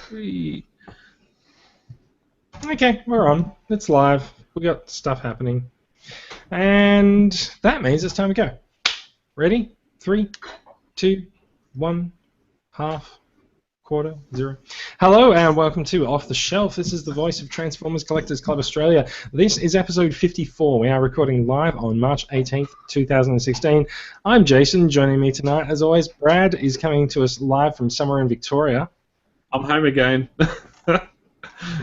Okay, we're on. It's live. We got stuff happening. And that means it's time to go. Ready? 3, 2, 1, half, quarter, 0. Hello and welcome to Off the Shelf. This is the voice of Transformers Collectors Club Australia. This is episode 54. We are recording live on March 18th, 2016. I'm Jason. Joining me tonight, as always, Brad is coming to us live from somewhere in Victoria. I'm home again.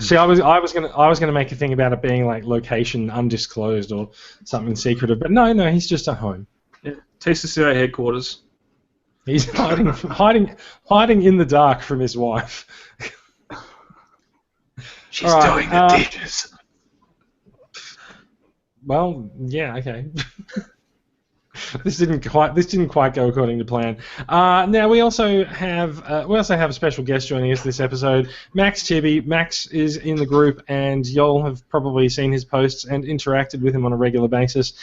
See, I was gonna make a thing about it being like location undisclosed or something secretive, but no, he's just at home. Yeah, TCCA headquarters. He's hiding in the dark from his wife. She's doing the dishes. Well, yeah, okay. This didn't quite go according to plan. Now we also have a special guest joining us this episode, Max Tibby. Max is in the group, and y'all have probably seen his posts and interacted with him on a regular basis.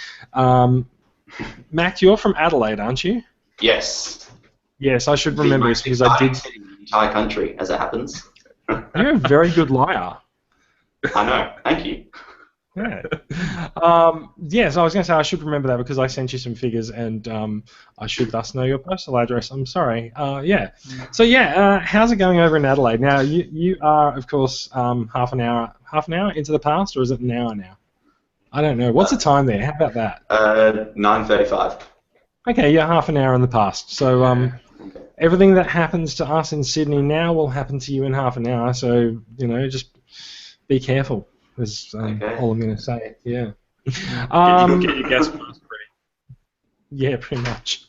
Max, you're from Adelaide, aren't you? Yes. Yes, I should remember this because I did. The entire country, as it happens. You're a very good liar. I know. Thank you. Yeah. Yes, I was going to say I should remember that because I sent you some figures and I should thus know your postal address. I'm sorry. Yeah. So yeah, how's it going over in Adelaide? Now you are of course half an hour into the past, or is it an hour now? I don't know. What's the time there? How about that? 9:35. Okay, yeah, half an hour in the past. So everything that happens to us in Sydney now will happen to you in half an hour. So just be careful. Is all I'm going to say. Yeah. Get your gas mask ready. Yeah, pretty much.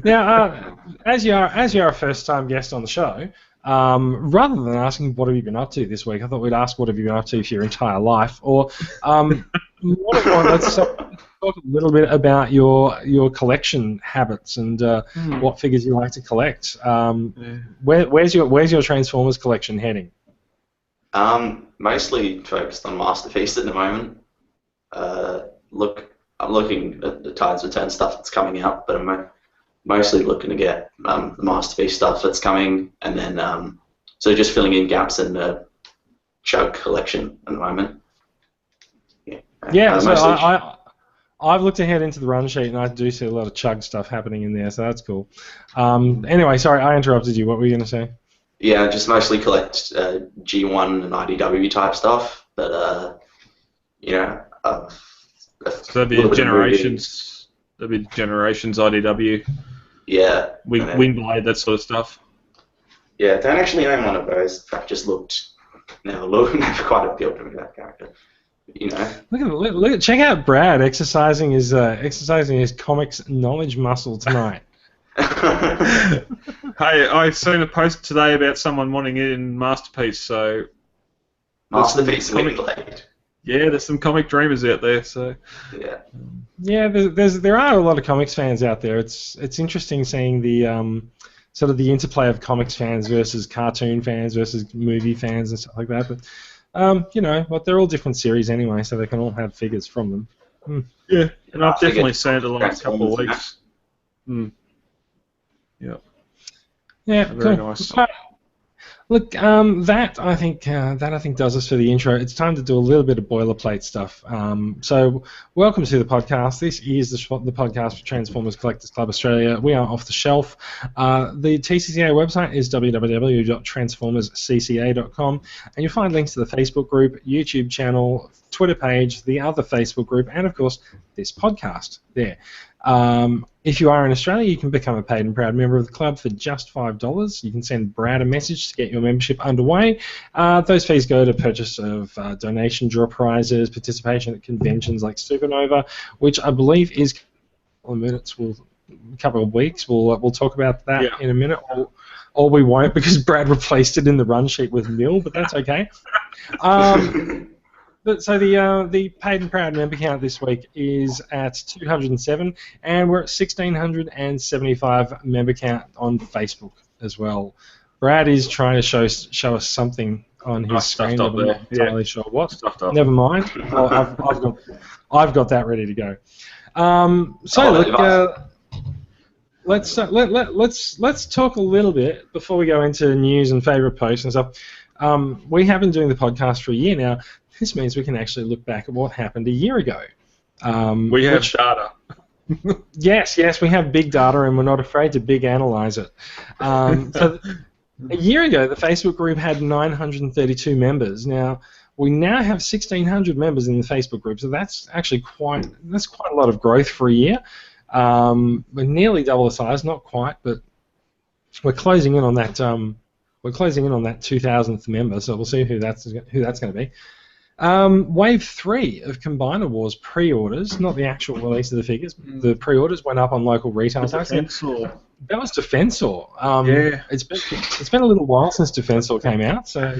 Now, as you're a first-time guest on the show, rather than asking what have you been up to this week, I thought we'd ask what have you been up to for your entire life, or let's talk a little bit about your collection habits and what figures you like to collect. Where's your Transformers collection heading? Mostly focused on Masterpiece at the moment. I'm looking at the Tides Return stuff that's coming out, but I'm mostly looking to get the Masterpiece stuff that's coming, and then so just filling in gaps in the Chug collection at the moment. Yeah. So I've looked ahead into the run sheet, and I do see a lot of Chug stuff happening in there, so that's cool. Anyway, sorry, I interrupted you. What were you going to say? Yeah, just mostly collect G1 and IDW type stuff, but so that'd be generations. That'd be generations IDW. Yeah. Windblade, that sort of stuff. Yeah, don't actually own one of those. That just never quite appealed to me, that character. Look! Check out Brad exercising his comics knowledge muscle tonight. Hey, I seen a post today about someone wanting it in Masterpiece, so... Masterpiece Windblade. Yeah, there's some comic dreamers out there, so... Yeah. Yeah, there are a lot of comics fans out there. It's interesting seeing the sort of the interplay of comics fans versus cartoon fans versus movie fans and stuff like that. But they're all different series anyway, so they can all have figures from them. Yeah, and I've definitely seen it the last couple of weeks. Yeah. Yeah, very cool. Nice. Look, that I think does us for the intro. It's time to do a little bit of boilerplate stuff. So, welcome to the podcast. This is the podcast for Transformers Collectors Club Australia. We are Off the Shelf. The TCCA website is www.transformerscca.com, and you'll find links to the Facebook group, YouTube channel, Twitter page, the other Facebook group, and of course this podcast there. If you are in Australia, you can become a paid and proud member of the club for just $5. You can send Brad a message to get your membership underway. Those fees go to purchase of donation draw prizes, participation at conventions like Supernova, which I believe is a couple of weeks. We'll talk about that in a minute. Or we won't because Brad replaced it in the run sheet with Mill, but that's okay. So the paid and proud member count this week is at 207, and we're at 1,675 member count on Facebook as well. Brad is trying to show us something on his screen. I'm not entirely sure what. Never mind. I've got that ready to go. Let's talk a little bit before we go into news and favourite posts and stuff. we have been doing the podcast for a year now. This means we can actually look back at what happened a year ago. We have data. Yes, we have big data, and we're not afraid to big analyze it. So a year ago, the Facebook group had 932 members. Now we now have 1,600 members in the Facebook group, so that's actually quite a lot of growth for a year. We're nearly double the size, not quite, but we're closing in on that. We're closing in on that 2,000th member, so we'll see who that's going to be. Wave 3 of Combiner Wars pre-orders, not the actual release of the figures. The pre-orders went up on local retail sites. That was Defensor. Yeah. It's been a little while since Defensor came out, so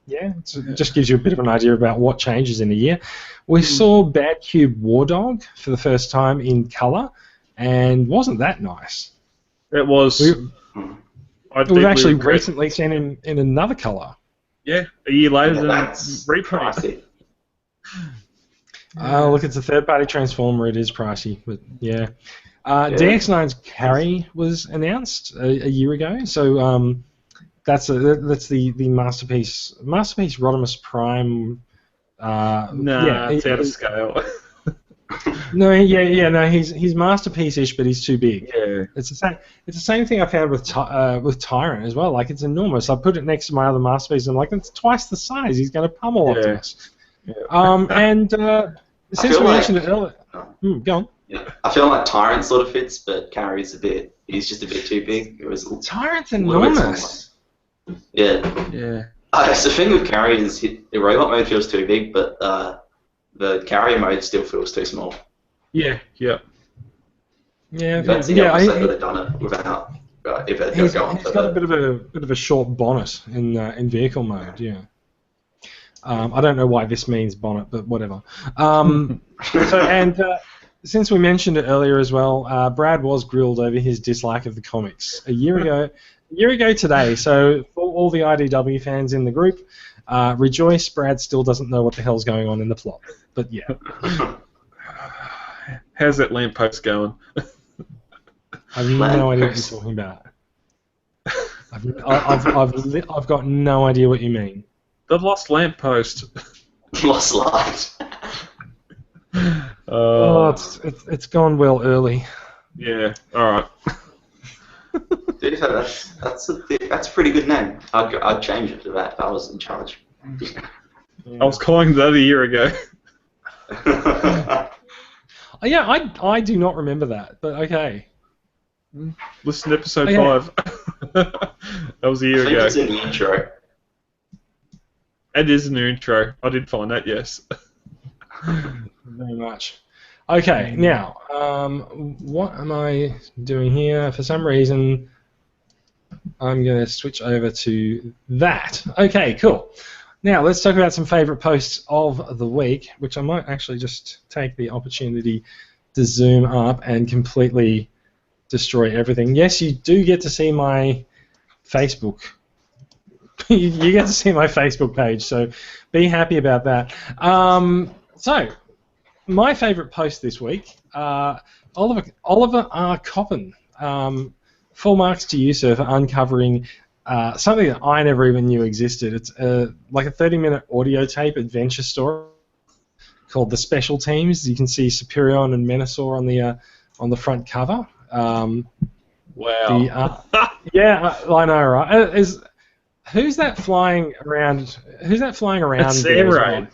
yeah, it just gives you a bit of an idea about what changes in a year. We saw Bad Cube War Dog for the first time in colour, and wasn't that nice? It was. We've actually recently seen him in another colour. Yeah, a year later than That's reprint. pricey. Look, it's a third-party transformer. It is pricey, but yeah. DX9's Carry was announced a year ago, so that's the Masterpiece Rodimus Prime. It's out of scale. No, he's Masterpiece-ish, but he's too big. Yeah, it's the same thing I found with Tyrant as well. Like, it's enormous. I put it next to my other Masterpiece, and I'm like, it's twice the size. He's going to pummel Optimus. Yeah. And since we mentioned it earlier, go on. Yeah. I feel like Tyrant sort of fits, but Carrie's he's just a bit too big. Tyrant's enormous. Yeah. Yeah. The thing with Carrie is the robot mode feels too big, but the carrier mode still feels too small. Yeah. That's the opposite that they've done it without. He's got a bit of a short bonnet in vehicle mode. Yeah. I don't know why this means bonnet, but whatever. Since we mentioned it earlier as well, Brad was grilled over his dislike of the comics a year ago today. So for all the IDW fans in the group, rejoice. Brad still doesn't know what the hell's going on in the plot. But yeah. How's that lamppost going? I have no idea what you're talking about. I've got no idea what you mean. The lost lamppost. Lost light. It's gone well early. Yeah. All right. Dude, that's a pretty good name. I'd change it to that if I was in charge. I was calling that a year ago. Yeah, I do not remember that, but okay. Listen to episode 5. That was a year ago. I think it's in the intro. It is in the intro. I did find that, yes. Very much. Okay, now, what am I doing here? For some reason, I'm going to switch over to that. Okay, cool. Now, let's talk about some favourite posts of the week, which I might actually just take the opportunity to zoom up and completely destroy everything. Yes, you do get to see my Facebook. You get to see my Facebook page, so be happy about that. So, my favourite post this week, Oliver R. Coppin. Full marks to you, sir, for uncovering something that I never even knew existed. It's like a 30-minute audio tape adventure story called The Special Teams. You can see Superion and Menasor on the front cover. Wow. Yeah, I know, right? Who's that flying around? Who's that flying around? It's Air Raid.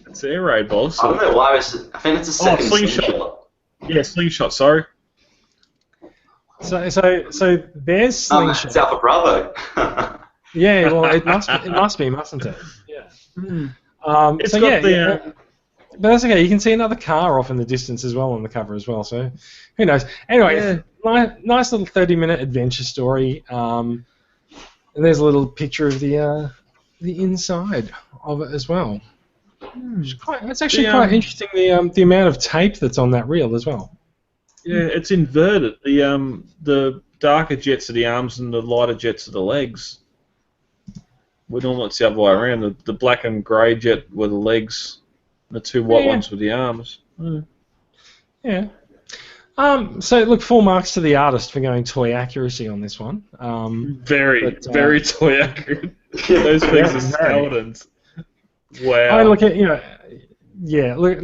It's Air Raid, boss. I don't know why. I think it's a second slingshot. Yeah, slingshot. Sorry. So there's slingshot. It's Alpha Bravo. Yeah, well, it must be, mustn't it? Yeah. It's got the. But that's okay. You can see another car off in the distance as well on the cover as well. So who knows? Anyway, nice little 30-minute adventure story. And there's a little picture of the inside of it as well. It's actually quite interesting. The amount of tape that's on that reel as well. Yeah, it's inverted. The darker jets are the arms and the lighter jets are the legs. Well, normally it's the other way around. The black and grey jet were the legs, and the two white ones were the arms. Yeah. So look, full marks to the artist for going toy accuracy on this one. Very toy accurate. Those things are skeletons. Wow. I look at yeah. Look,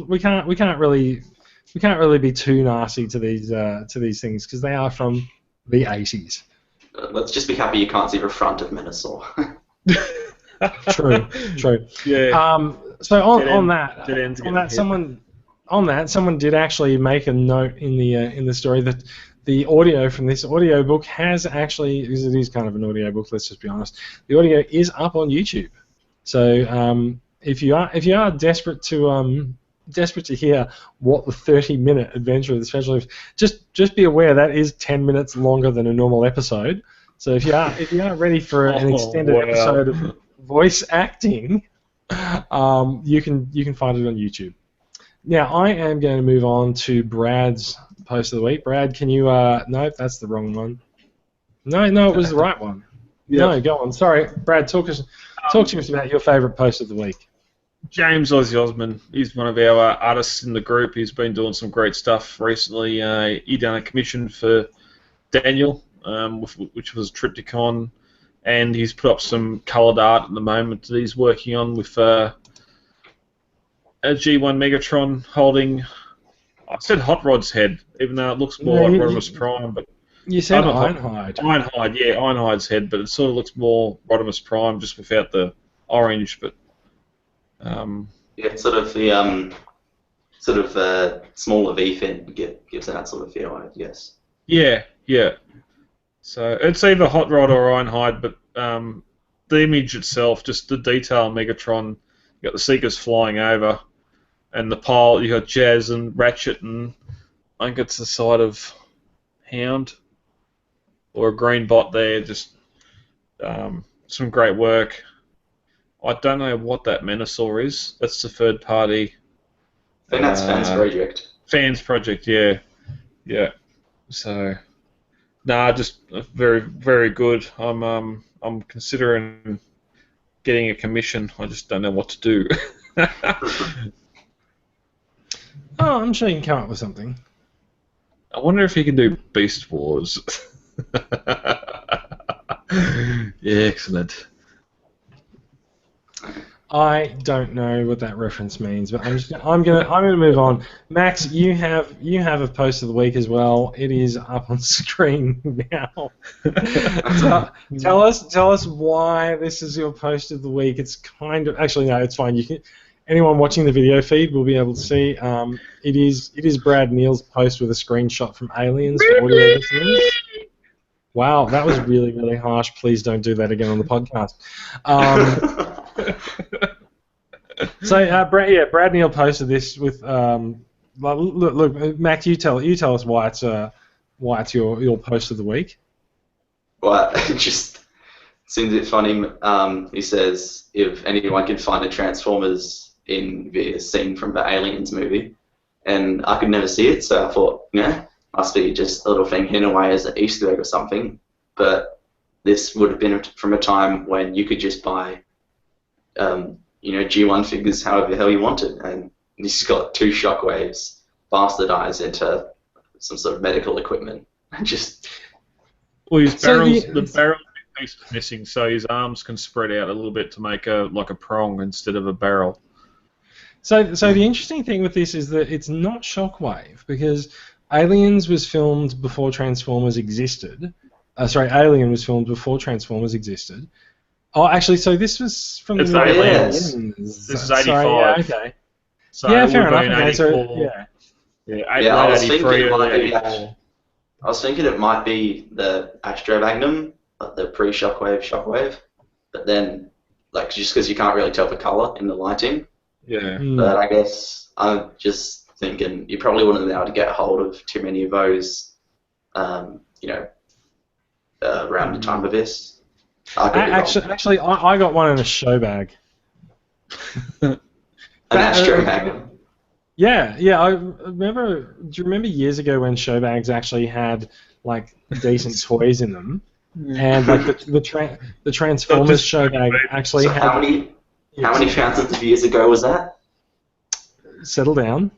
we can't really be too nasty to these things because they are from the 80s. Let's just be happy you can't see the front of Minosaur. True. Yeah. So on that, someone did actually make a note in the story that the audio from this audiobook has actually, because it is kind of an audiobook, let's just be honest, the audio is up on YouTube. So if you are desperate to hear what the 30-minute adventure of the special is, just be aware that is 10 minutes longer than a normal episode. So if you are ready for an extended episode of voice acting, you can find it on YouTube. Now I am going to move on to Brad's post of the week. Brad, can you? No, that's the wrong one. No, it was the right one. Yep. No, go on. Sorry, Brad. Talk to us about your favourite post of the week. James Ozzy Osman. He's one of our artists in the group. He's been doing some great stuff recently. He done a commission for Daniel, which was Triptychon, and he's put up some coloured art at the moment that he's working on with a G1 Megatron holding. I said Hot Rod's head, even though it looks more like Rodimus Prime, but you said Ironhide. Ironhide, yeah, Ironhide's head, but it sort of looks more Rodimus Prime, just without the orange. But yeah, sort of the smaller V fin gives that sort of feel, I guess. Yeah. So it's either Hot Rod or Ironhide, but the image itself, just the detail, Megatron, you got the Seekers flying over, and the pile, you got Jazz and Ratchet, and I think it's the side of Hound or a green bot there. Just some great work. I don't know what that Minosaur is. That's the third party. I think that's Fans Project. Fans Project, yeah. So, just very, very good. I'm considering getting a commission. I just don't know what to do. Oh, I'm sure you can come up with something. I wonder if he can do Beast Wars. Yeah, excellent. I don't know what that reference means, but I'm gonna move on. Max, you have a post of the week as well. It is up on screen now. Tell us why this is your post of the week. It's kind of actually no, it's fine. Anyone watching the video feed will be able to see. It is Brad Neal's post with a screenshot from Aliens for audio listeners. Wow, that was really, really harsh. Please don't do that again on the podcast. So, Brad Neal posted this with. Look, Max, you tell us why it's your post of the week. Well, it just seems a bit funny. He says if anyone can find a Transformers in the scene from the Aliens movie, and I could never see it, so I thought, must be just a little thing hidden away as an Easter egg or something. But this would have been from a time when you could just buy, G1 figures however the hell you wanted, and he's got two shockwaves bastardized into some sort of medical equipment, and just. Well, his barrels, the barrel piece is missing, so his arms can spread out a little bit to make a prong instead of a barrel. So the interesting thing with this is that it's not Shockwave, because Aliens was filmed before Transformers existed. Alien was filmed before Transformers existed. Oh, actually, so this was from it's the Aliens. Aliens. This is 85. Sorry, yeah, okay. So yeah, fair enough. Okay, so, I was thinking it might be the Astro Magnum, like the pre-Shockwave, but then, just because you can't really tell the color in the lighting. Yeah. But I guess I'm just thinking you probably wouldn't be able to get a hold of too many of those, around the time of this. Actually, I got one in a show bag. An Astro Magnum. Yeah. I remember. Do you remember years ago when show bags actually had decent toys in them, and the Transformers show bag actually had. How many thousands of years ago was that? Settle down.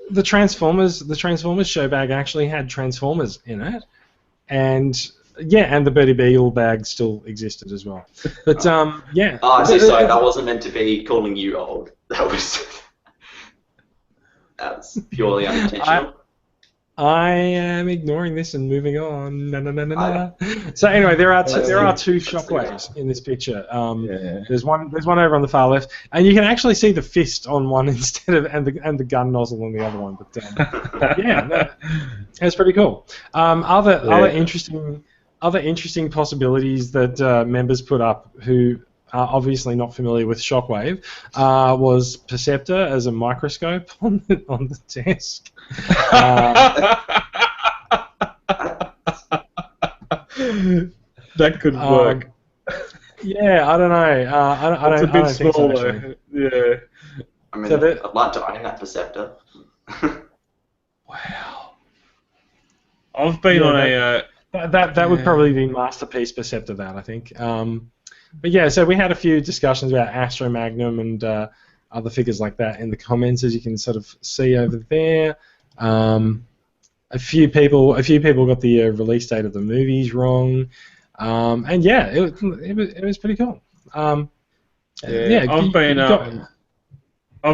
the Transformers show bag actually had Transformers in it, and the Bertie Beagle bag still existed as well. But yeah. Oh, I see. Sorry, that wasn't meant to be calling you old. That's purely unintentional. I am ignoring this and moving on. No. So anyway, there are two Shockwaves in this picture. There's one over on the far left, and you can actually see the fist on one instead of and the gun nozzle on the other one. But that's pretty cool. Other interesting possibilities that members put up who are obviously not familiar with Shockwave was Perceptor as a microscope on the desk. That could work. Yeah, I don't know. I don't think so, actually. Yeah. I mean, I'd like to own that Perceptor. Wow. I've been on a... That would probably be Masterpiece Perceptor, that, I think. But yeah, so we had a few discussions about Astro Magnum and other figures like that in the comments, as you can sort of see over there. A few people got the release date of the movies wrong, and yeah, it was pretty cool. I've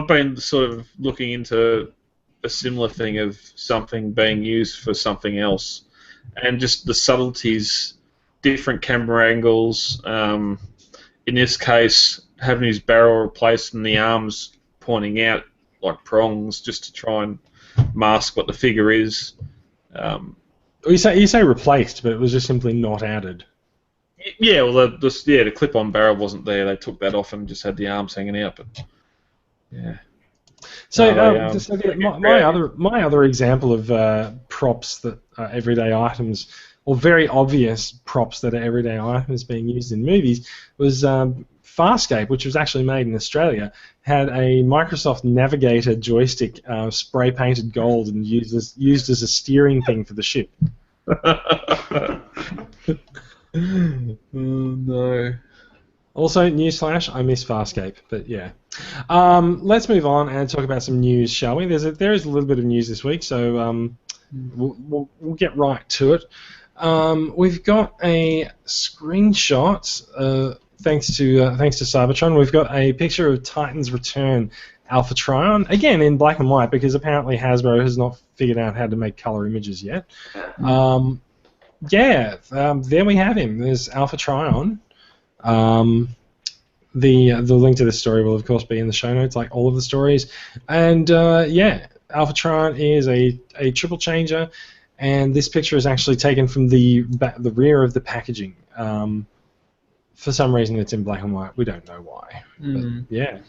been sort of looking into a similar thing of something being used for something else, and just the subtleties, different camera angles. In this case, having his barrel replaced and the arms pointing out like prongs, just to try and mask what the figure is. You say replaced, but it was just simply not added. Yeah, well, the clip-on barrel wasn't there. They took that off and just had the arms hanging out. But yeah. So, my other example of props that are everyday items, or very obvious props that are everyday items being used in movies, was Farscape, which was actually made in Australia, had a Microsoft Navigator joystick spray painted gold and used as a steering thing for the ship. Oh, no. Also, newsflash, I miss Farscape, but yeah. Let's move on and talk about some news, shall we? There is a little bit of news this week, so we'll get right to it. We've got a screenshot, thanks to Cybertron. We've got a picture of Titan's Return Alpha Trion, again in black and white, because apparently Hasbro has not figured out how to make color images yet. There we have him. There's Alpha Trion. The link to this story will of course be in the show notes, like all of the stories. And Alpha Trion is a triple changer, and this picture is actually taken from the rear of the packaging. For some reason, it's in black and white. We don't know why. But, yeah.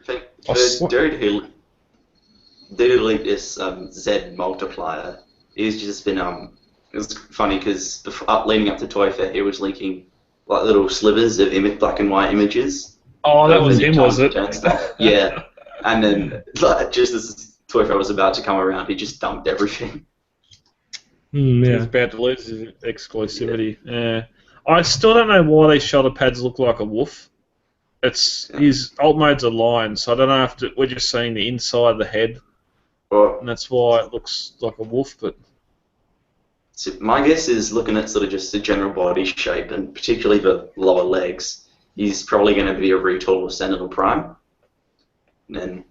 For dude who leaked this Z multiplier, he's just been it was funny because leading up to Toy Fair, he was leaking like little slivers of black and white images. Oh, that was him, was it? Yeah, and then just as Toy Fair was about to come around, he just dumped everything. He's about to lose his exclusivity. Yeah. I still don't know why these shoulder pads look like a wolf. His alt mode's a lion, so I don't know if we're just seeing the inside of the head, and that's why it looks like a wolf. But so my guess is, looking at sort of just the general body shape and particularly the lower legs, he's probably going to be a retool of Sentinel Prime. And then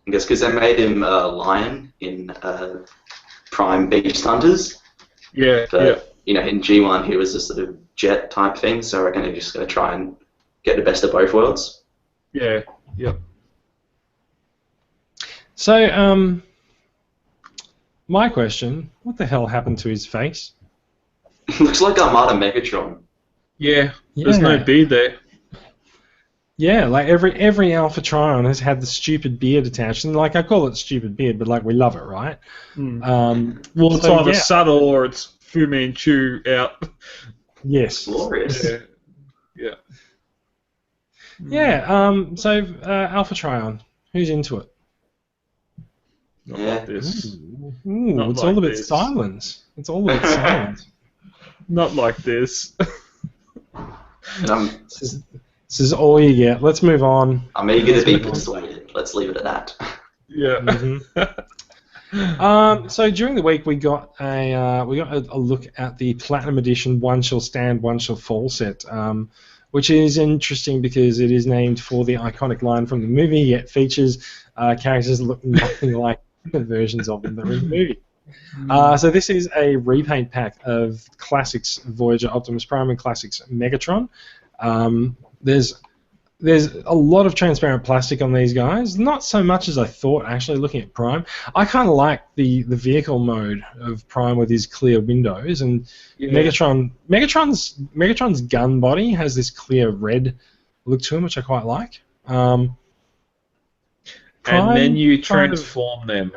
I guess because they made him a lion in Prime Beast Hunters. Yeah. But, in G1 he was a sort of jet type thing, so I reckon they're just going to try and get the best of both worlds. Yeah. Yep. So, my question: what the hell happened to his face? Looks like Armada Megatron. Yeah. There's no beard there. Yeah, like every Alpha Trion has had the stupid beard attached, and like I call it stupid beard, but like we love it, right? Well, it's either subtle or it's Fu Manchu out. Yes. Glorious. Yeah. So Alpha Trion, who's into it? Not like this. Ooh, it's all about silence. It's all about silence. Not like this. This is all you get. Let's move on. I'm eager to be persuaded. Let's leave it at that. Yeah. So during the week we got a look at the Platinum Edition One Shall Stand, One Shall Fall set, which is interesting because it is named for the iconic line from the movie, yet features characters that look nothing like the versions of them that were in the movie. So this is a repaint pack of Classics Voyager Optimus Prime and Classics Megatron. There's a lot of transparent plastic on these guys. Not so much as I thought, actually, looking at Prime. I kind of like the vehicle mode of Prime with his clear windows, and Megatron's gun body has this clear red look to him, which I quite like. And then you transform them.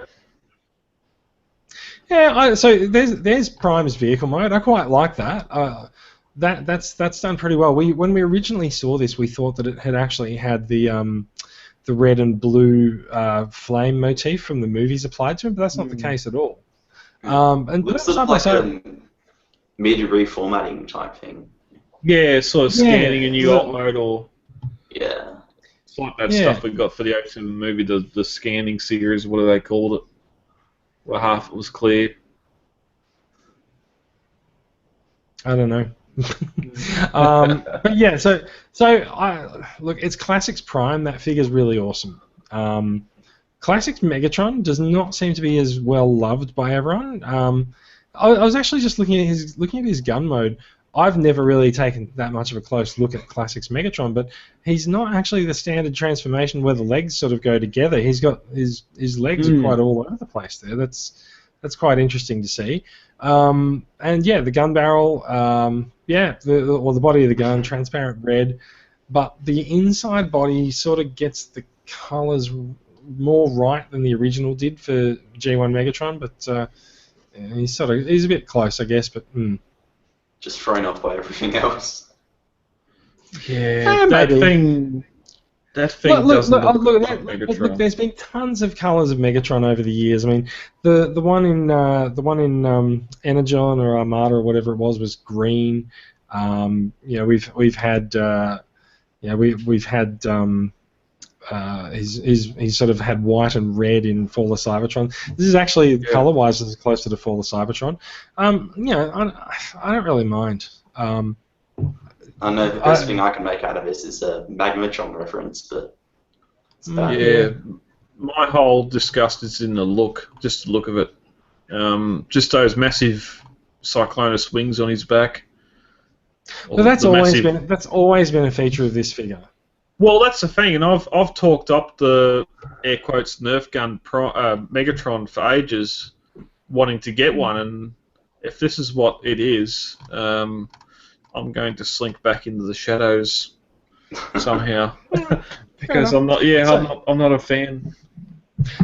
Yeah, so there's Prime's vehicle mode. I quite like that. That's done pretty well. When we originally saw this, we thought that it had actually had the red and blue flame motif from the movies applied to it, but that's not the case at all. And looks like a mid-reformatting type thing. Yeah, sort of scanning a new alt mode, or yeah, it's like that stuff we got for the 07 movie, the scanning series. What do they called it? Where half it was clear. I don't know. But yeah, so look, it's Classics Prime. That figure's really awesome. Classics Megatron does not seem to be as well loved by everyone. I was actually just looking at his gun mode. I've never really taken that much of a close look at Classics Megatron, but he's not actually the standard transformation where the legs sort of go together. He's got his legs are quite all over the place there. That's quite interesting to see. And yeah, the gun barrel, the body of the gun, transparent red, but the inside body sort of gets the colours more right than the original did for G1 Megatron, but he's a bit close, I guess, but. Just thrown off by everything else. Yeah, that thing doesn't look like Megatron. Look, there's been tons of colours of Megatron over the years. I mean, the one in Energon or Armada or whatever it was green. We've had he's sort of had white and red in Fall of Cybertron. This is actually colour-wise is closer to Fall of Cybertron. I don't really mind. I know the best thing I can make out of this is a Magmatron reference, but my whole disgust is in the look, just the look of it. Just those massive Cyclonus wings on his back. But that's always been a feature of this figure. Well, that's the thing, and I've talked up the air quotes Nerf gun Megatron for ages, wanting to get one, and if this is what it is, I'm going to slink back into the shadows somehow because I'm not a fan.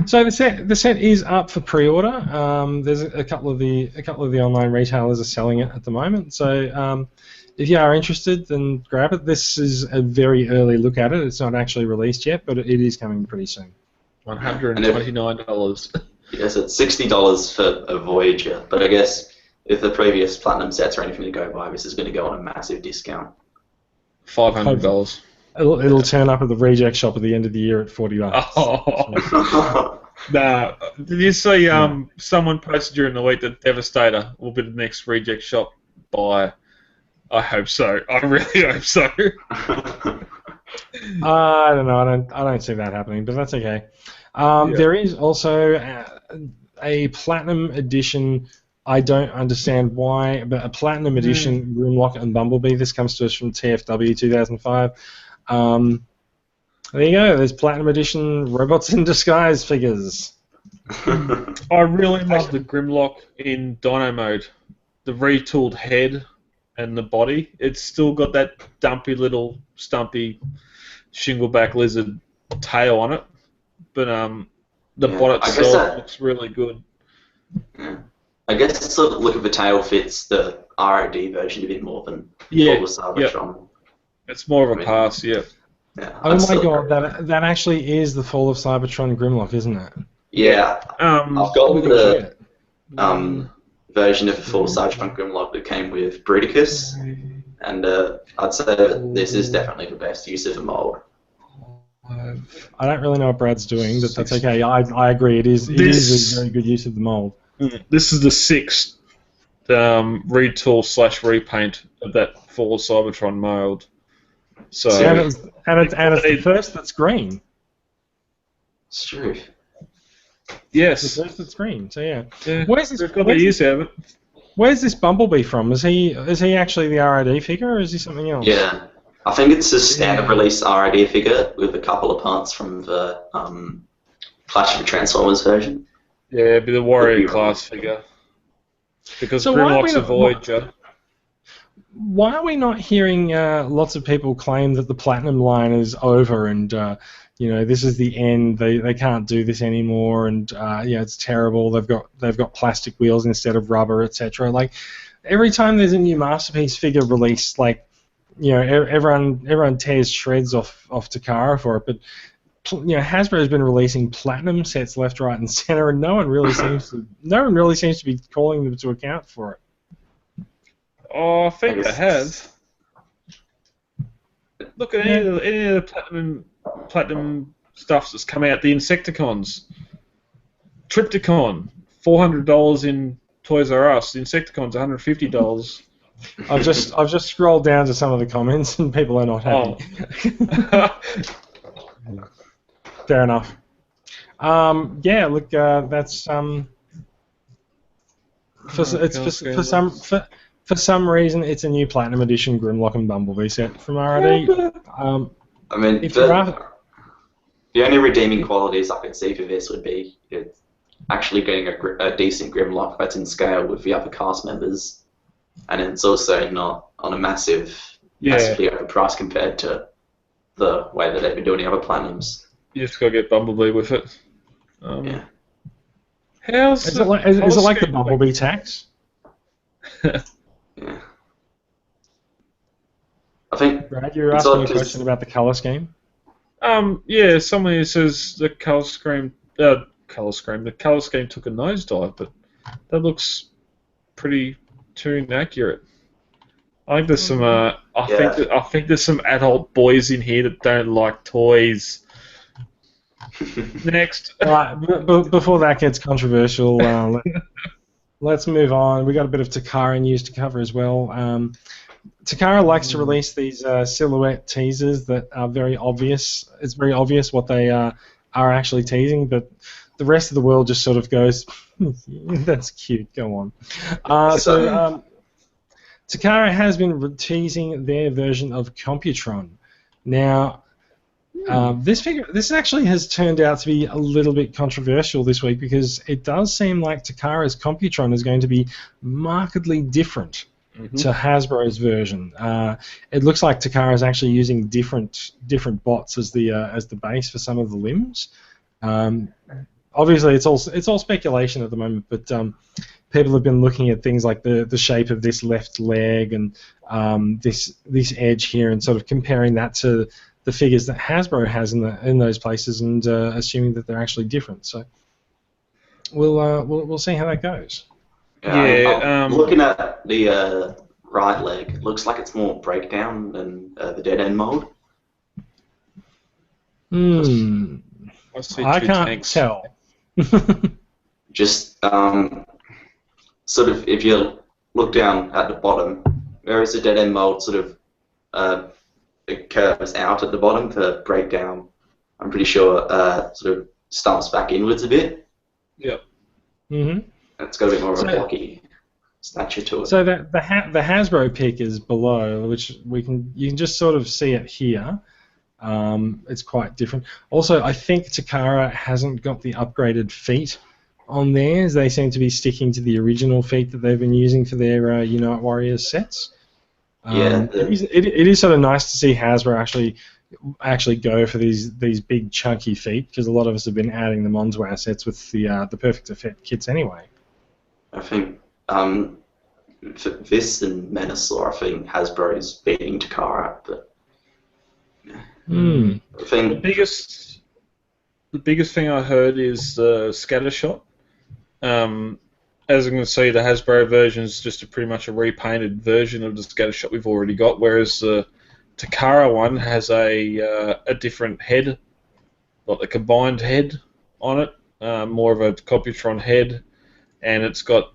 So the set is up for pre-order. There's a couple of the online retailers are selling it at the moment. So if you are interested, then grab it. This is a very early look at it. It's not actually released yet, but it is coming pretty soon. $129. Yes, it's $60 for a Voyager, but I guess if the previous Platinum sets are anything to go by, this is going to go on a massive discount. $500. It'll turn up at the reject shop at the end of the year at $40. Oh. Nah. Did you see someone posted during the week that Devastator will be the next reject shop buy? I hope so. I really hope so. I don't know. I don't see that happening, but that's okay. There is also a Platinum Edition. I don't understand why, but a Platinum Edition Grimlock and Bumblebee. This comes to us from TFW 2005. There you go. There's Platinum Edition Robots in Disguise figures. I really love the Grimlock in Dino mode. The retooled head and the body. It's still got that dumpy little stumpy shingleback lizard tail on it, but the bot itself looks really good. Yeah. I guess the sort of look of the tail fits the ROD version a bit more than Fall of Cybertron. It's more of a pass, yeah. Oh my god, that actually is the Fall of Cybertron Grimlock, isn't it? Yeah. I've got the version of the Fall of Cybertron Grimlock that came with Bruticus, and I'd say that this is definitely the best use of a mold. I don't really know what Brad's doing, but that's okay. I agree. It is a very good use of the mold. This is the 6th retool / repaint of that full Cybertron mold. So and it's the first that's green. It's true. Yes, the first that's green. So yeah. Where's this? We've got the use out of it. Where's this Bumblebee from? Is he actually the RID figure, or is he something else? Yeah, I think it's a standard release RID figure with a couple of parts from the Clash of the Transformers version. Yeah, it'd be the Warrior class figure. Because Grimlock's a Voyager. Why are we not hearing lots of people claim that the Platinum line is over and this is the end? They can't do this anymore, and it's terrible. They've got plastic wheels instead of rubber, etc. Like every time there's a new Masterpiece figure released, everyone tears shreds off Takara for it, but Hasbro's been releasing Platinum sets left, right, and center, and no one really seems to be calling them to account for it. Oh, I think they have. Look at any of the platinum stuff that's come out. The Insecticons, Triptychon, $400 in Toys R Us. The Insecticons, $150. I've just scrolled down to some of the comments, and people are not happy. Fair enough. That's for some reason it's a new Platinum Edition Grimlock and Bumblebee set from RID. The only redeeming qualities I could see for this would be actually getting a decent Grimlock that's in scale with the other cast members, and it's also not on a massively overpriced compared to the way that they've been doing the other Platinums. You just gotta get Bumblebee with it. Is it like the Bumblebee tax? Yeah. I think. Brad, you were asking a question about the colour scheme. Someone who says the colour scheme took a nosedive, but that looks pretty too inaccurate. I think there's some. I think there's some adult boys in here that don't like toys. Next. Right, before that gets controversial, let's move on. We got a bit of Takara news to cover as well. Takara likes to release these silhouette teasers that are very obvious. It's very obvious what they are actually teasing, but the rest of the world just sort of goes, "That's cute. Go on." Takara has been teasing their version of Comutron. Now. This actually has turned out to be a little bit controversial this week because it does seem like Takara's Comutron is going to be markedly different to Hasbro's version. It looks like Takara is actually using different bots as the base for some of the limbs. Obviously, it's all speculation at the moment, but people have been looking at things like the shape of this left leg and this edge here, and sort of comparing that to the figures that Hasbro has in those places, and assuming that they're actually different. So we'll see how that goes. Looking at the right leg, it looks like it's more breakdown than the dead end mold. I can't tell. Just sort of, if you look down at the bottom, whereas the dead end mold sort of it curves out at the bottom for breakdown. I'm pretty sure sort of stumps back inwards a bit. Yep. It's got a bit more of a blocky stature to it. So the Hasbro pick is below, which you can just sort of see it here. It's quite different. Also, I think Takara hasn't got the upgraded feet on theirs. They seem to be sticking to the original feet that they've been using for their Unite Warriors sets. It is sort of nice to see Hasbro actually go for these big chunky feet, because a lot of us have been adding them onto our sets with the Perfect Effect kits anyway. I think for this and Menasor, I think Hasbro is beating Takara, but I think the biggest thing I heard is the scatter shot. As I'm going to see, the Hasbro version is just pretty much a repainted version of the scattershot we've already got, whereas the Takara one has a different head like the combined head on it, more of a Comutron head, and it's got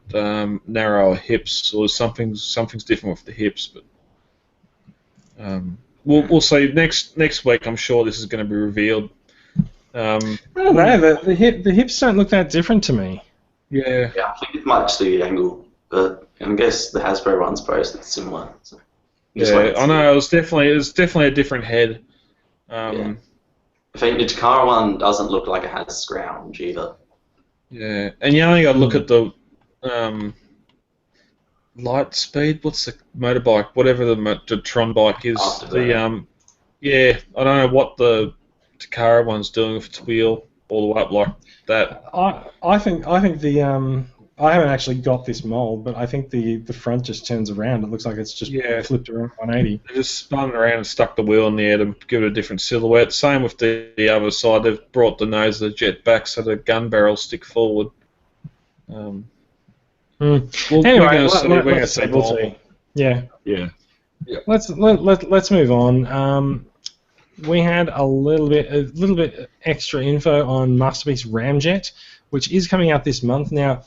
narrower hips, or something's different with the hips. But we'll see next week. I'm sure this is going to be revealed. I don't know. The hips don't look that different to me. Yeah. Yeah, I think it might just be the angle, but I guess the Hasbro one's posted similar. So Yeah, I know. It's definitely a different head. Yeah. I think the Takara one doesn't look like it has scrounge either. Yeah, and you only got to look at the light speed. What's the motorbike? Whatever the Tron bike is. Yeah, I don't know what the Takara one's doing with its wheel all the way up like that. I think the I haven't actually got this mold, but I think the front just turns around. It looks like it's just flipped around 180. They just spun around and stuck the wheel in the air to give it a different silhouette. Same with the other side. They've brought the nose of the jet back so the gun barrels stick forward. Anyway, we'll see. Yeah. Let's move on. We had a little bit extra info on Masterpiece Ramjet, which is coming out this month. Now,